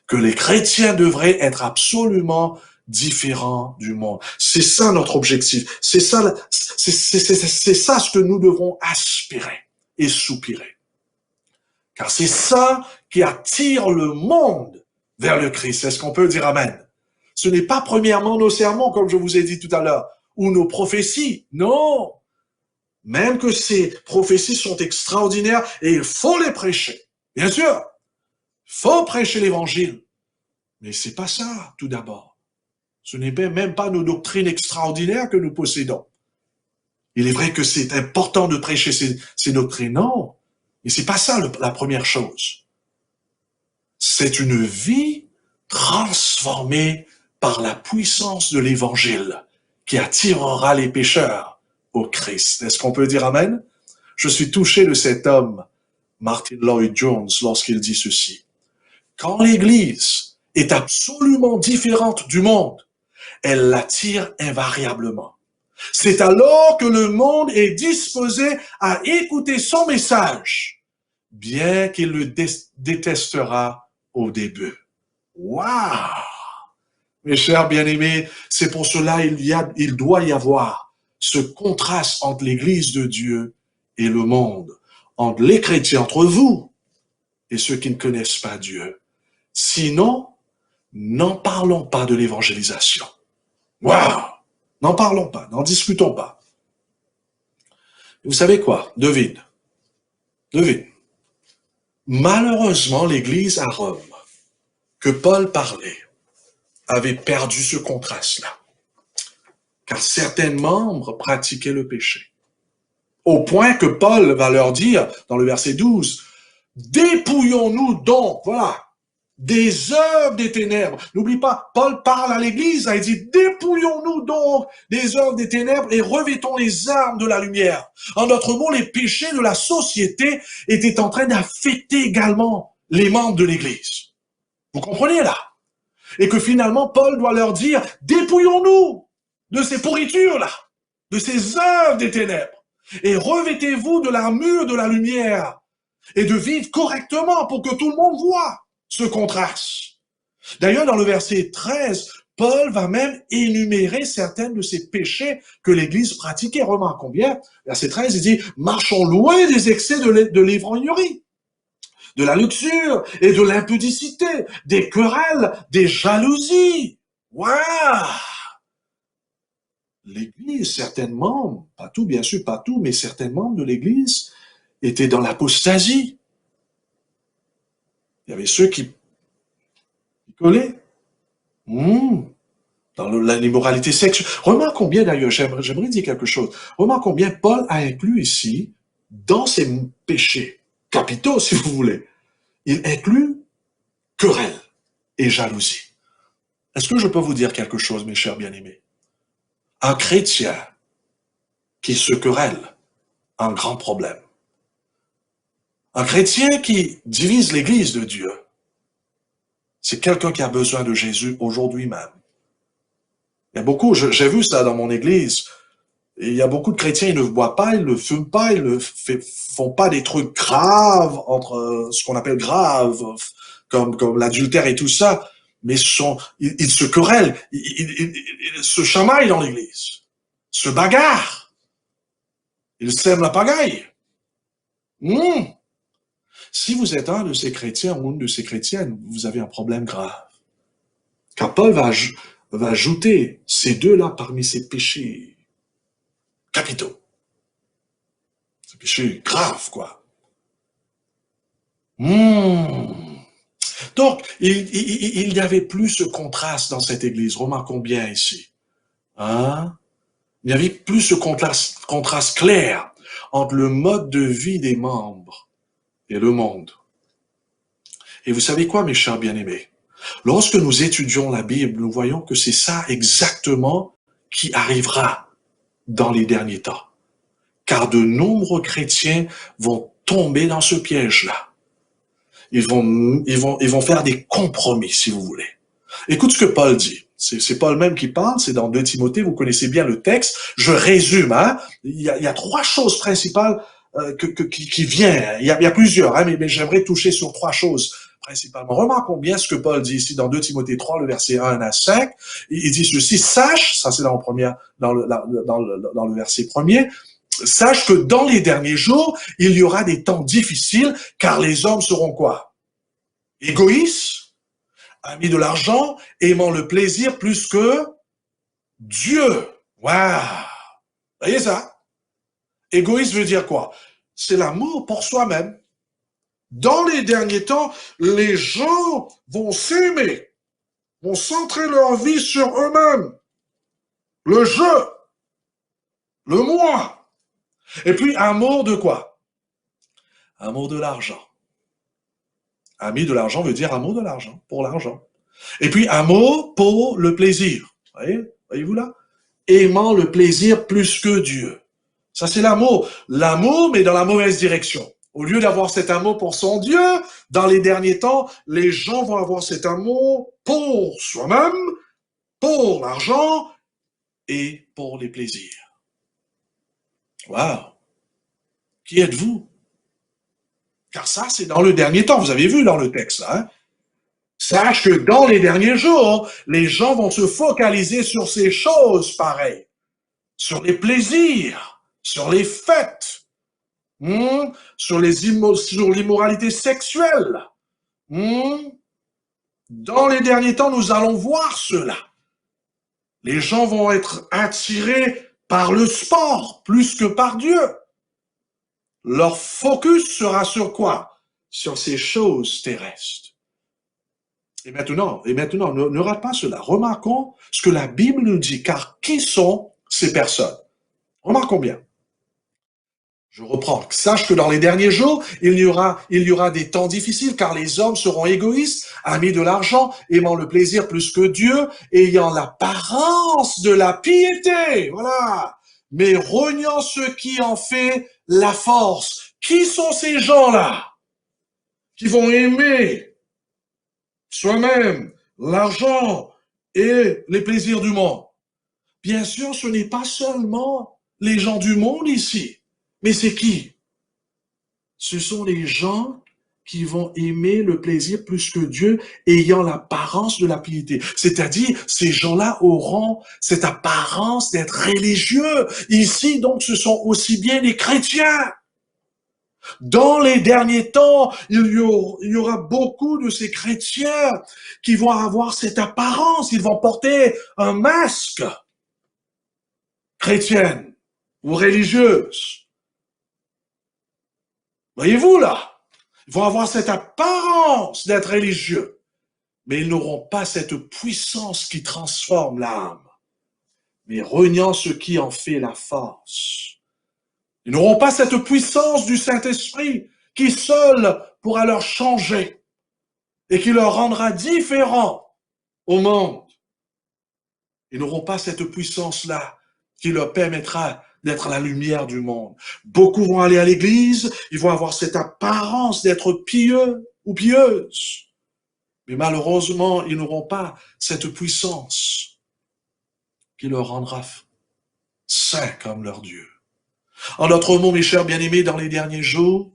que les chrétiens devraient être absolument différents du monde. C'est ça notre objectif. C'est ça ce que nous devrons aspirer et soupirer. Car c'est ça qui attire le monde vers le Christ. Est-ce qu'on peut dire Amen? Ce n'est pas premièrement nos sermons, comme je vous ai dit tout à l'heure, ou nos prophéties. Non. Même que ces prophéties sont extraordinaires et il faut les prêcher. Bien sûr, il faut prêcher l'évangile. Mais c'est pas ça, tout d'abord. Ce n'est même pas nos doctrines extraordinaires que nous possédons. Il est vrai que c'est important de prêcher ces doctrines, non. Mais c'est pas ça la première chose. C'est une vie transformée par la puissance de l'évangile qui attirera les pécheurs au Christ. Est-ce qu'on peut dire Amen? Je suis touché de cet homme, Martin Lloyd-Jones, lorsqu'il dit ceci. Quand l'Église est absolument différente du monde, elle l'attire invariablement. C'est alors que le monde est disposé à écouter son message, bien qu'il le détestera au début. Waouh! Mes chers bien-aimés, c'est pour cela il doit y avoir ce contraste entre l'Église de Dieu et le monde, entre les chrétiens, entre vous et ceux qui ne connaissent pas Dieu. Sinon, n'en parlons pas de l'évangélisation. Waouh! N'en parlons pas, n'en discutons pas. Vous savez quoi? Devine. Malheureusement, l'Église à Rome, que Paul parlait, avait perdu ce contraste-là. Car certains membres pratiquaient le péché. Au point que Paul va leur dire, dans le verset 12, « Dépouillons-nous donc, voilà, des œuvres des ténèbres. » N'oublie pas, Paul parle à l'Église, il dit « Dépouillons-nous donc des œuvres des ténèbres et revêtons les armes de la lumière. » En d'autres mots, les péchés de la société étaient en train d'affecter également les membres de l'Église. Vous comprenez là? Et que finalement, Paul doit leur dire « Dépouillons-nous de ces pourritures-là, de ces œuvres des ténèbres, et revêtez-vous de l'armure de la lumière, et de vivre correctement pour que tout le monde voit ce contraste. » D'ailleurs, dans le verset 13, Paul va même énumérer certains de ces péchés que l'Église pratiquait. Remarquons bien, verset 13, il dit « Marchons loin des excès de l'ivrognerie, de la luxure et de l'impudicité, des querelles, des jalousies. » Waouh! L'Église, certains membres, pas tout, bien sûr, pas tout, mais certains membres de l'Église étaient dans l'apostasie. Il y avait ceux qui collaient dans l'immoralité sexuelle. Remarquons bien d'ailleurs, j'aimerais dire quelque chose. Remarquons bien, Paul a inclus ici, dans ses péchés capitaux, si vous voulez, il inclut querelle et jalousie. Est-ce que je peux vous dire quelque chose, mes chers bien-aimés? Un chrétien qui se querelle a un grand problème. Un chrétien qui divise l'Église de Dieu, c'est quelqu'un qui a besoin de Jésus aujourd'hui même. Il y a beaucoup, j'ai vu ça dans mon Église, il y a beaucoup de chrétiens, ils ne boivent pas, ils ne fument pas, ils ne font pas des trucs graves, entre ce qu'on appelle graves, comme l'adultère et tout ça, mais ils se querellent, ils se chamaillent dans l'Église, se bagarrent, ils sèment la pagaille. Si vous êtes un de ces chrétiens ou une de ces chrétiennes, vous avez un problème grave. Car Paul va ajouter ces deux-là parmi ces péchés capitaux. Ces péchés graves, quoi. Donc, il y avait plus ce contraste dans cette église. Remarquons bien ici. Hein? Il y avait plus ce contraste clair entre le mode de vie des membres et le monde. Et vous savez quoi, mes chers bien-aimés? Lorsque nous étudions la Bible, nous voyons que c'est ça exactement qui arrivera dans les derniers temps. Car de nombreux chrétiens vont tomber dans ce piège-là. Ils vont faire des compromis, si vous voulez. Écoute ce que Paul dit. C'est Paul même qui parle, c'est dans 2 Timothée, vous connaissez bien le texte. Je résume, hein. Il y a 3 choses principales qui viennent. Il y a plusieurs, hein, mais j'aimerais toucher sur 3 choses principalement. Remarquons bien ce que Paul dit ici dans 2 Timothée 3, le verset 1 à 5. Il dit ceci, sache, ça c'est dans le verset premier, sache que dans les derniers jours, il y aura des temps difficiles, car les hommes seront quoi? Égoïstes, amis de l'argent, aimant le plaisir plus que Dieu. Waouh! Vous voyez ça? Égoïste veut dire quoi? C'est l'amour pour soi-même. Dans les derniers temps, les gens vont s'aimer, vont centrer leur vie sur eux-mêmes. Le jeu, le moi. Et puis, amour de quoi? Amour de l'argent. Ami de l'argent veut dire amour de l'argent, pour l'argent. Et puis, amour pour le plaisir. Voyez-vous là? Aimant le plaisir plus que Dieu. Ça, c'est l'amour. L'amour, mais dans la mauvaise direction. Au lieu d'avoir cet amour pour son Dieu, dans les derniers temps, les gens vont avoir cet amour pour soi-même, pour l'argent et pour les plaisirs. Waouh! Qui êtes-vous? Car ça, c'est dans le dernier temps. Vous avez vu dans le texte, là, hein? Sache que dans les derniers jours, les gens vont se focaliser sur ces choses pareilles, sur les plaisirs, sur les fêtes, sur l'immoralité sexuelle. Dans les derniers temps, nous allons voir cela. Les gens vont être attirés par le sport plus que par Dieu. Leur focus sera sur quoi? Sur ces choses terrestres. Et maintenant, ne rate pas cela. Remarquons ce que la Bible nous dit, car qui sont ces personnes? Remarquons bien. Je reprends. Sache que dans les derniers jours, il y aura des temps difficiles, car les hommes seront égoïstes, amis de l'argent, aimant le plaisir plus que Dieu, ayant l'apparence de la piété. Voilà. Mais reniant ce qui en fait la force. Qui sont ces gens-là? Qui vont aimer soi-même, l'argent et les plaisirs du monde. Bien sûr, ce n'est pas seulement les gens du monde ici, mais c'est qui? Ce sont les gens qui vont aimer le plaisir plus que Dieu, ayant l'apparence de la piété. C'est-à-dire, ces gens-là auront cette apparence d'être religieux. Ici, donc, ce sont aussi bien les chrétiens. Dans les derniers temps, il y aura beaucoup de ces chrétiens qui vont avoir cette apparence, ils vont porter un masque chrétienne ou religieuse. Voyez-vous là? Ils vont avoir cette apparence d'être religieux, mais ils n'auront pas cette puissance qui transforme l'âme, mais reniant ce qui en fait la force. Ils n'auront pas cette puissance du Saint-Esprit qui seul pourra leur changer et qui leur rendra différents au monde. Ils n'auront pas cette puissance-là qui leur permettra d'être la lumière du monde. Beaucoup vont aller à l'église, ils vont avoir cette apparence d'être pieux ou pieuses. Mais malheureusement, ils n'auront pas cette puissance qui leur rendra saints comme leur Dieu. En d'autres mots, mes chers bien-aimés, dans les derniers jours,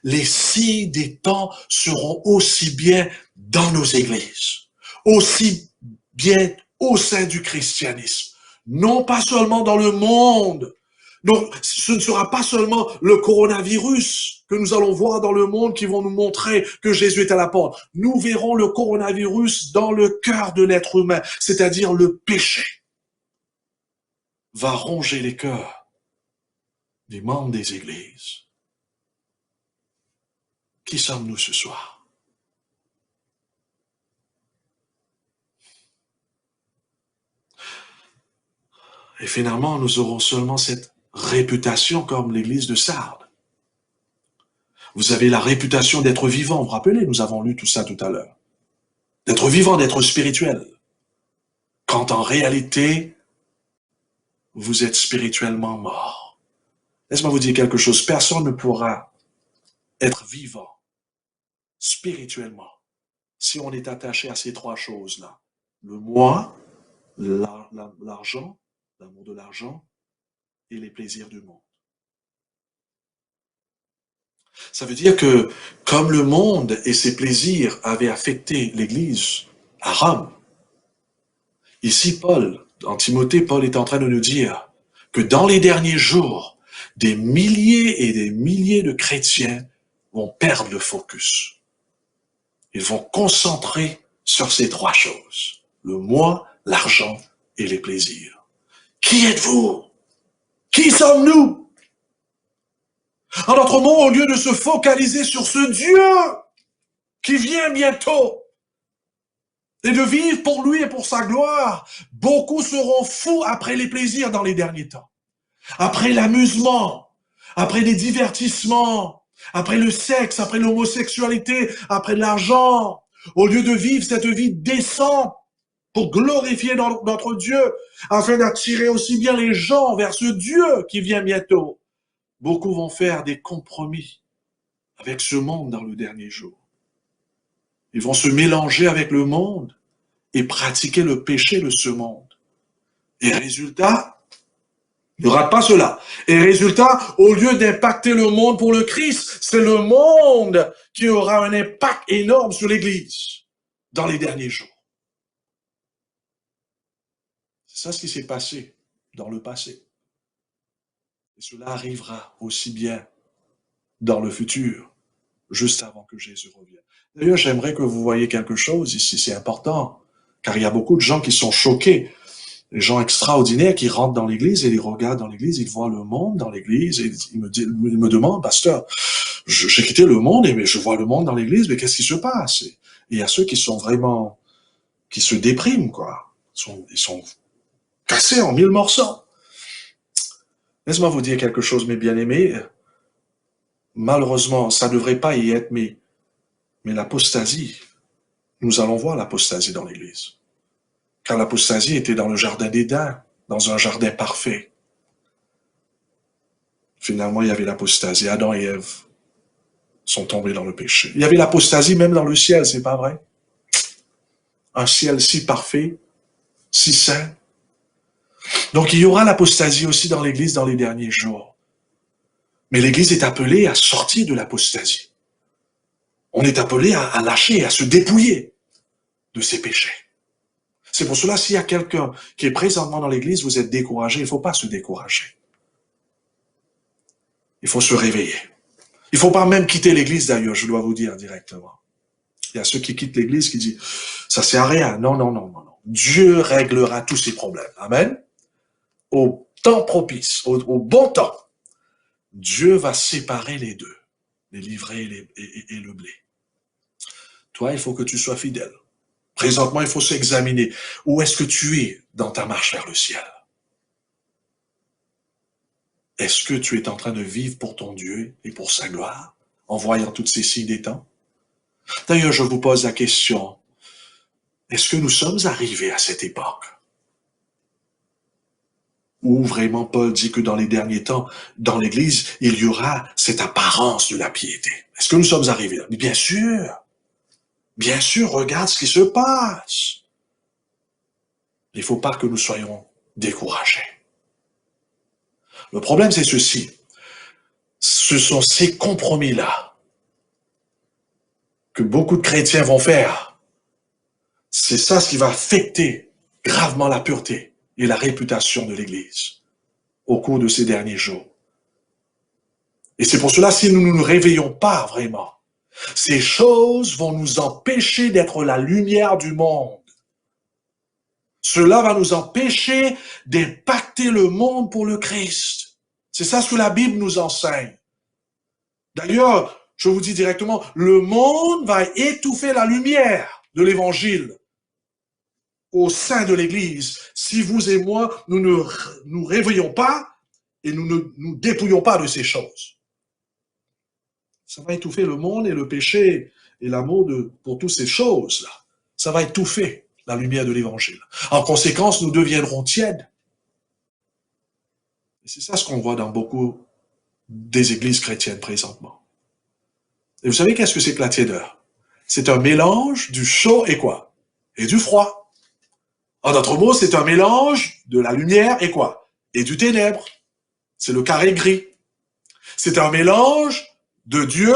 les signes des temps seront aussi bien dans nos églises, aussi bien au sein du christianisme, non pas seulement dans le monde. Donc, ce ne sera pas seulement le coronavirus que nous allons voir dans le monde qui vont nous montrer que Jésus est à la porte. Nous verrons le coronavirus dans le cœur de l'être humain, c'est-à-dire le péché va ronger les cœurs des membres des églises. Qui sommes-nous ce soir? Et finalement, nous aurons seulement cette réputation comme l'église de Sardes. Vous avez la réputation d'être vivant. Vous vous rappelez, nous avons lu tout ça tout à l'heure. D'être vivant, d'être spirituel. Quand en réalité, vous êtes spirituellement mort. Laisse-moi vous dire quelque chose. Personne ne pourra être vivant spirituellement si on est attaché à ces trois choses-là. Le moi, l'argent, l'amour de l'argent et les plaisirs du monde. Ça veut dire que comme le monde et ses plaisirs avaient affecté l'Église à Rome, ici Paul, en Timothée, Paul est en train de nous dire que dans les derniers jours, des milliers et des milliers de chrétiens vont perdre le focus. Ils vont concentrer sur ces trois choses. Le moi, l'argent et les plaisirs. Qui êtes-vous? Qui sommes-nous? En d'autres mots, au lieu de se focaliser sur ce Dieu qui vient bientôt et de vivre pour lui et pour sa gloire, beaucoup seront fous après les plaisirs dans les derniers temps. Après l'amusement, après les divertissements, après le sexe, après l'homosexualité, après l'argent, au lieu de vivre cette vie décente pour glorifier notre Dieu, afin d'attirer aussi bien les gens vers ce Dieu qui vient bientôt. Beaucoup vont faire des compromis avec ce monde dans le dernier jour. Ils vont se mélanger avec le monde et pratiquer le péché de ce monde. Et résultat, il ne rate pas cela. Et résultat, au lieu d'impacter le monde pour le Christ, c'est le monde qui aura un impact énorme sur l'Église dans les derniers jours. C'est ça ce qui s'est passé dans le passé. Et cela arrivera aussi bien dans le futur, juste avant que Jésus revienne. D'ailleurs, j'aimerais que vous voyiez quelque chose ici, c'est important, car il y a beaucoup de gens qui sont choqués. Les gens extraordinaires qui rentrent dans l'église et ils regardent dans l'église, ils voient le monde dans l'église et ils me demandent, pasteur, j'ai quitté le monde et mais je vois le monde dans l'église, mais qu'est-ce qui se passe? Et il y a ceux qui sont vraiment, qui se dépriment, quoi. Ils sont cassés en mille morceaux. Laisse-moi vous dire quelque chose, mes bien-aimés. Malheureusement, ça ne devrait pas y être, mais l'apostasie, nous allons voir l'apostasie dans l'église. Car l'apostasie était dans le jardin d'Éden, dans un jardin parfait. Finalement, il y avait l'apostasie. Adam et Ève sont tombés dans le péché. Il y avait l'apostasie même dans le ciel, c'est pas vrai? Un ciel si parfait, si saint. Donc, il y aura l'apostasie aussi dans l'Église dans les derniers jours. Mais l'Église est appelée à sortir de l'apostasie. On est appelé à lâcher, à se dépouiller de ses péchés. C'est pour cela, s'il y a quelqu'un qui est présentement dans l'Église, vous êtes découragé, il ne faut pas se décourager. Il faut se réveiller. Il ne faut pas même quitter l'Église d'ailleurs, je dois vous dire directement. Il y a ceux qui quittent l'Église qui disent, ça ne sert à rien. Non, non, non, non, non. Dieu réglera tous ses problèmes. Amen. Au temps propice, au bon temps, Dieu va séparer les deux, les livrets et le blé. Toi, il faut que tu sois fidèle. Présentement, il faut s'examiner. Où est-ce que tu es dans ta marche vers le ciel? Est-ce que tu es en train de vivre pour ton Dieu et pour sa gloire, en voyant toutes ces signes des temps? D'ailleurs, je vous pose la question, est-ce que nous sommes arrivés à cette époque où vraiment Paul dit que dans les derniers temps, dans l'Église, il y aura cette apparence de la piété? Est-ce que nous sommes arrivés là? Mais bien sûr, regarde ce qui se passe. Il ne faut pas que nous soyons découragés. Le problème, c'est ceci. Ce sont ces compromis-là que beaucoup de chrétiens vont faire. C'est ça ce qui va affecter gravement la pureté et la réputation de l'Église au cours de ces derniers jours. Et c'est pour cela, si nous ne nous réveillons pas vraiment, ces choses vont nous empêcher d'être la lumière du monde. Cela va nous empêcher d'impacter le monde pour le Christ. C'est ça ce que la Bible nous enseigne. D'ailleurs, je vous dis directement, le monde va étouffer la lumière de l'Évangile au sein de l'Église si vous et moi, nous ne nous réveillons pas et nous ne nous dépouillons pas de ces choses. Ça va étouffer le monde et le péché et l'amour pour toutes ces choses-là. Ça va étouffer la lumière de l'Évangile. En conséquence, nous deviendrons tièdes. Et c'est ça ce qu'on voit dans beaucoup des églises chrétiennes présentement. Et vous savez qu'est-ce que c'est que la tiédeur? C'est un mélange du chaud et quoi? Et du froid. En d'autres mots, c'est un mélange de la lumière et quoi? Et du ténèbre. C'est le carré gris. C'est un mélange de Dieu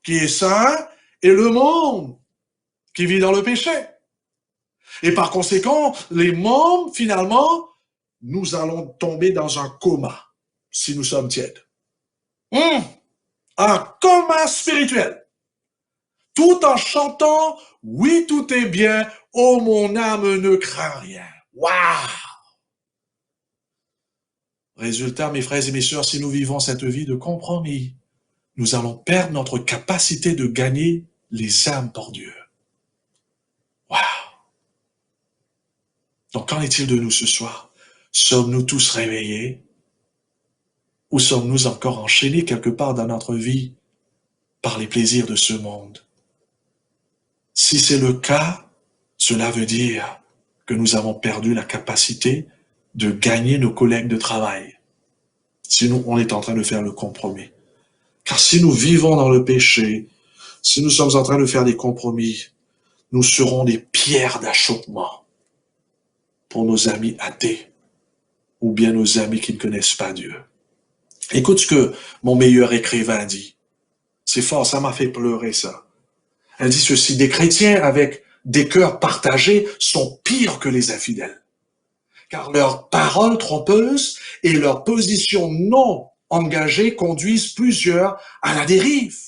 qui est saint et le monde qui vit dans le péché. Et par conséquent, les membres, finalement, nous allons tomber dans un coma si nous sommes tièdes. Un coma spirituel. Tout en chantant, oui, tout est bien, oh mon âme ne craint rien. Waouh! Résultat, mes frères et mes sœurs, si nous vivons cette vie de compromis, nous allons perdre notre capacité de gagner les âmes pour Dieu. Waouh! Donc, qu'en est-il de nous ce soir? Sommes-nous tous réveillés? Ou sommes-nous encore enchaînés quelque part dans notre vie par les plaisirs de ce monde? Si c'est le cas, cela veut dire que nous avons perdu la capacité de gagner nos collègues de travail. Si nous, on est en train de faire le compromis. Car si nous vivons dans le péché, si nous sommes en train de faire des compromis, nous serons des pierres d'achoppement pour nos amis athées ou bien nos amis qui ne connaissent pas Dieu. Écoute ce que mon meilleur écrivain dit. C'est fort, ça m'a fait pleurer ça. Elle dit ceci, des chrétiens avec des cœurs partagés sont pires que les infidèles. Car leurs paroles trompeuses et leurs positions non engagées conduisent plusieurs à la dérive.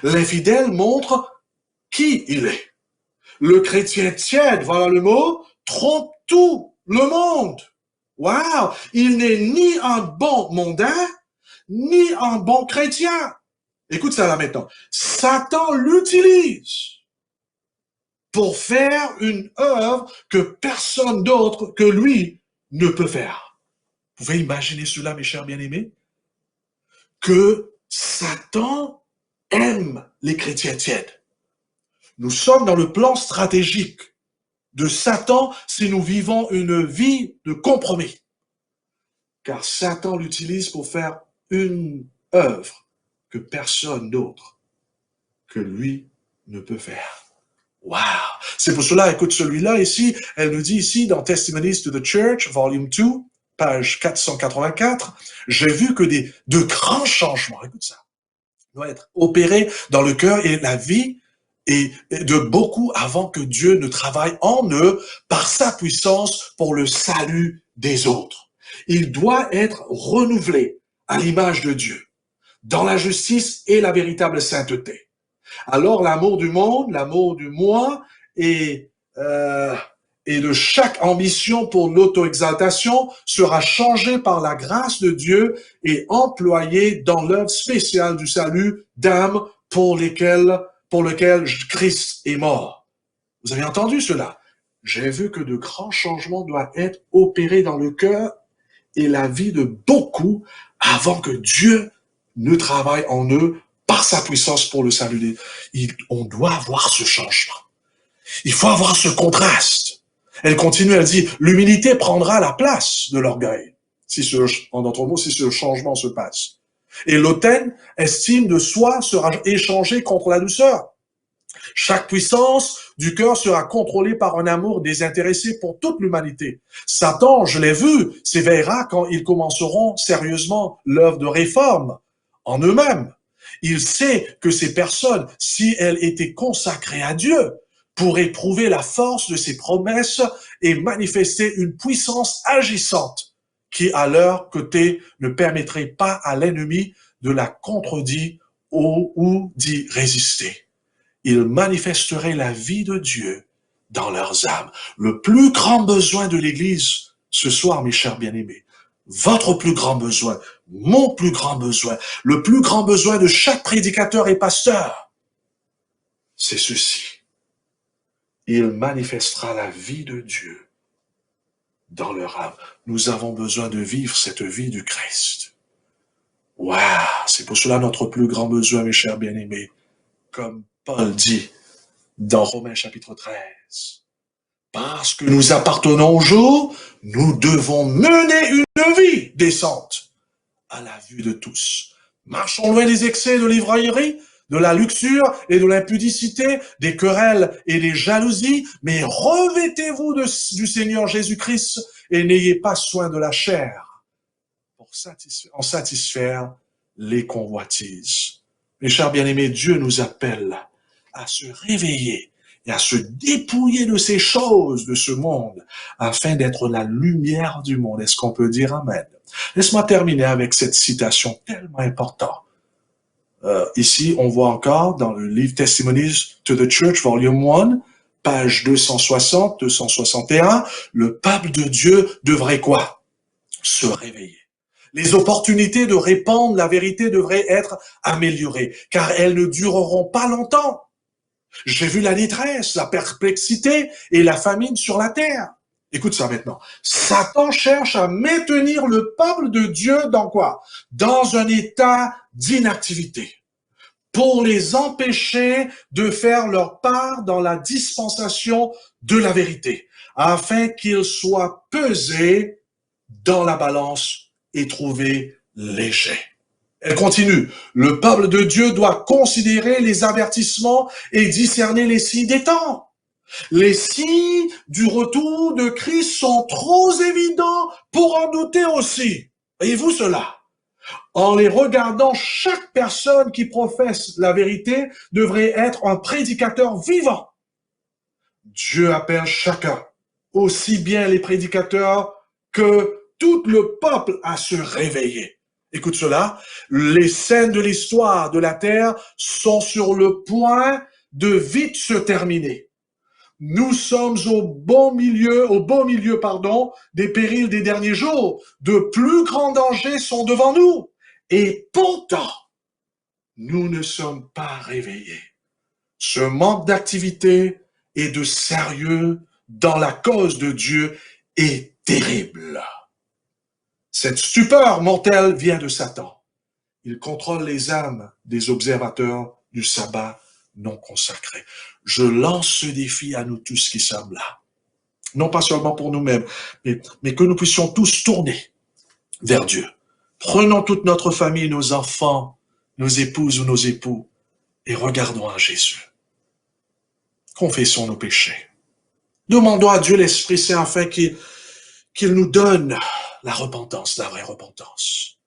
L'infidèle montre qui il est. Le chrétien tiède, voilà le mot, trompe tout le monde. Waouh! Il n'est ni un bon mondain, ni un bon chrétien. Écoute ça là maintenant. Satan l'utilise pour faire une œuvre que personne d'autre que lui ne peut faire. Vous pouvez imaginer cela, mes chers bien-aimés? Que Satan aime les chrétiens tièdes. Nous sommes dans le plan stratégique de Satan si nous vivons une vie de compromis. Car Satan l'utilise pour faire une œuvre que personne d'autre que lui ne peut faire. Wow! C'est pour cela, écoute celui-là ici, elle nous dit ici dans Testimonies to the Church, volume 2, page 484, j'ai vu que de grands changements, écoute ça, doivent être opérés dans le cœur et la vie et de beaucoup avant que Dieu ne travaille en eux par sa puissance pour le salut des autres. Il doit être renouvelé à l'image de Dieu, dans la justice et la véritable sainteté. Alors l'amour du monde, l'amour du moi et de chaque ambition pour l'auto-exaltation sera changé par la grâce de Dieu et employé dans l'œuvre spéciale du salut d'âmes pour lequel Christ est mort. Vous avez entendu cela? J'ai vu que de grands changements doivent être opérés dans le cœur et la vie de beaucoup avant que Dieu ne travaille en eux par sa puissance pour le salut. On doit avoir ce changement. Il faut avoir ce contraste. Elle continue, elle dit, l'humilité prendra la place de l'orgueil, en d'autres mots, si ce changement se passe. Et l'hautaine, estime de soi, sera échangée contre la douceur. Chaque puissance du cœur sera contrôlée par un amour désintéressé pour toute l'humanité. Satan, je l'ai vu, s'éveillera quand ils commenceront sérieusement l'œuvre de réforme en eux-mêmes. Il sait que ces personnes, si elles étaient consacrées à Dieu, pourraient prouver la force de ses promesses et manifester une puissance agissante qui, à leur côté, ne permettrait pas à l'ennemi de la contredire ou d'y résister. Ils manifesteraient la vie de Dieu dans leurs âmes. Le plus grand besoin de l'Église ce soir, mes chers bien-aimés, votre plus grand besoin, mon plus grand besoin, le plus grand besoin de chaque prédicateur et pasteur, c'est ceci. Il manifestera la vie de Dieu dans leur âme. Nous avons besoin de vivre cette vie du Christ. Wow! Wow, c'est pour cela notre plus grand besoin, mes chers bien-aimés, comme Paul dit dans Romains chapitre 13. Parce que nous appartenons au jour, nous devons mener une vie décente à la vue de tous. Marchons loin des excès de l'ivrognerie, de la luxure et de l'impudicité, des querelles et des jalousies, mais revêtez-vous du Seigneur Jésus-Christ et n'ayez pas soin de la chair pour en satisfaire les convoitises. Mes chers bien-aimés, Dieu nous appelle à se réveiller et à se dépouiller de ces choses de ce monde afin d'être la lumière du monde. Est-ce qu'on peut dire Amen? Laisse-moi terminer avec cette citation tellement importante. Ici, on voit encore dans le livre Testimonies to the Church, volume 1, page 260, 261, le peuple de Dieu devrait quoi? Se réveiller. Les opportunités de répandre la vérité devraient être améliorées, car elles ne dureront pas longtemps. J'ai vu la détresse, la perplexité et la famine sur la terre. Écoute ça maintenant. Satan cherche à maintenir le peuple de Dieu dans quoi? Dans un état d'inactivité, pour les empêcher de faire leur part dans la dispensation de la vérité, afin qu'ils soient pesés dans la balance et trouvés légers. Elle continue. Le peuple de Dieu doit considérer les avertissements et discerner les signes des temps. Les signes du retour de Christ sont trop évidents pour en douter aussi. Voyez-vous cela? En les regardant, chaque personne qui professe la vérité devrait être un prédicateur vivant. Dieu appelle chacun, aussi bien les prédicateurs que tout le peuple, à se réveiller. Écoute cela, les scènes de l'histoire de la terre sont sur le point de vite se terminer. Nous sommes au beau milieu, des périls des derniers jours. De plus grands dangers sont devant nous. Et pourtant, nous ne sommes pas réveillés. Ce manque d'activité et de sérieux dans la cause de Dieu est terrible. Cette stupeur mortelle vient de Satan. Il contrôle les âmes des observateurs du sabbat non consacré. Je lance ce défi à nous tous qui sommes là. Non pas seulement pour nous-mêmes, mais que nous puissions tous tourner vers Dieu. Prenons toute notre famille, nos enfants, nos épouses ou nos époux, et regardons à Jésus. Confessons nos péchés. Demandons à Dieu l'Esprit Saint afin qu'il nous donne la repentance, la vraie repentance,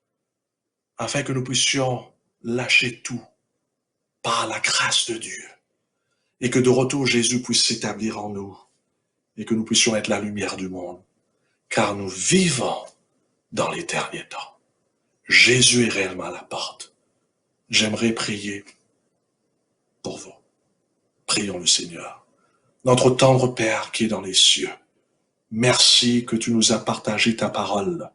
afin que nous puissions lâcher tout par la grâce de Dieu, et que de retour Jésus puisse s'établir en nous, et que nous puissions être la lumière du monde, car nous vivons dans les derniers temps. Jésus est réellement à la porte. J'aimerais prier pour vous. Prions le Seigneur. Notre tendre Père qui est dans les cieux, merci que tu nous as partagé ta parole.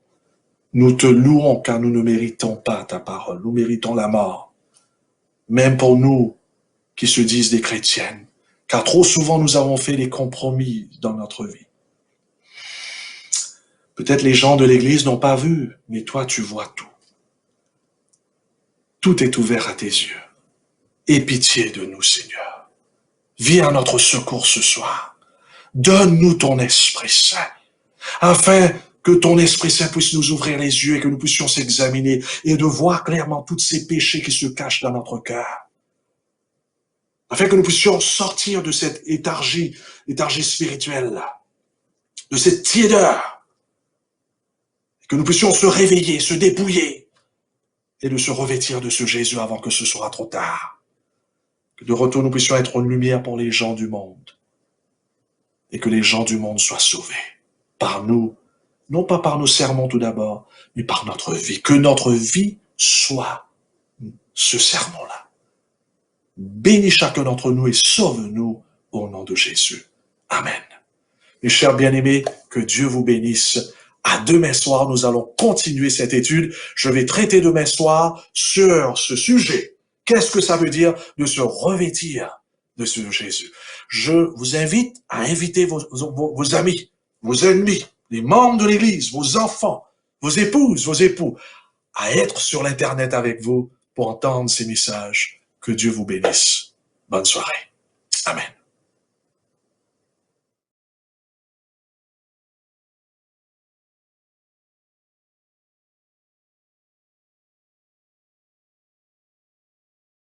Nous te louons car nous ne méritons pas ta parole. Nous méritons la mort. Même pour nous qui se disent des chrétiennes, car trop souvent nous avons fait des compromis dans notre vie. Peut-être les gens de l'Église n'ont pas vu, mais toi tu vois tout. Tout est ouvert à tes yeux. Aie pitié de nous, Seigneur. Viens à notre secours ce soir. Donne-nous ton Esprit Saint, afin que ton Esprit Saint puisse nous ouvrir les yeux et que nous puissions s'examiner et de voir clairement tous ces péchés qui se cachent dans notre cœur. Afin que nous puissions sortir de cette léthargie spirituelle, de cette tiédeur, et que nous puissions se réveiller, se dépouiller, et de se revêtir de ce Jésus avant que ce soit trop tard. Que de retour nous puissions être une lumière pour les gens du monde, et que les gens du monde soient sauvés par nous, non pas par nos sermons tout d'abord, mais par notre vie. Que notre vie soit ce sermon-là. Bénis chacun d'entre nous et sauve-nous au nom de Jésus. Amen. Mes chers bien-aimés, que Dieu vous bénisse. À demain soir, nous allons continuer cette étude. Je vais traiter demain soir sur ce sujet. Qu'est-ce que ça veut dire de se revêtir de ce Jésus? Je vous invite à inviter vos amis, vos ennemis, les membres de l'Église, vos enfants, vos épouses, vos époux, à être sur l'Internet avec vous pour entendre ces messages. Que Dieu vous bénisse. Bonne soirée. Amen.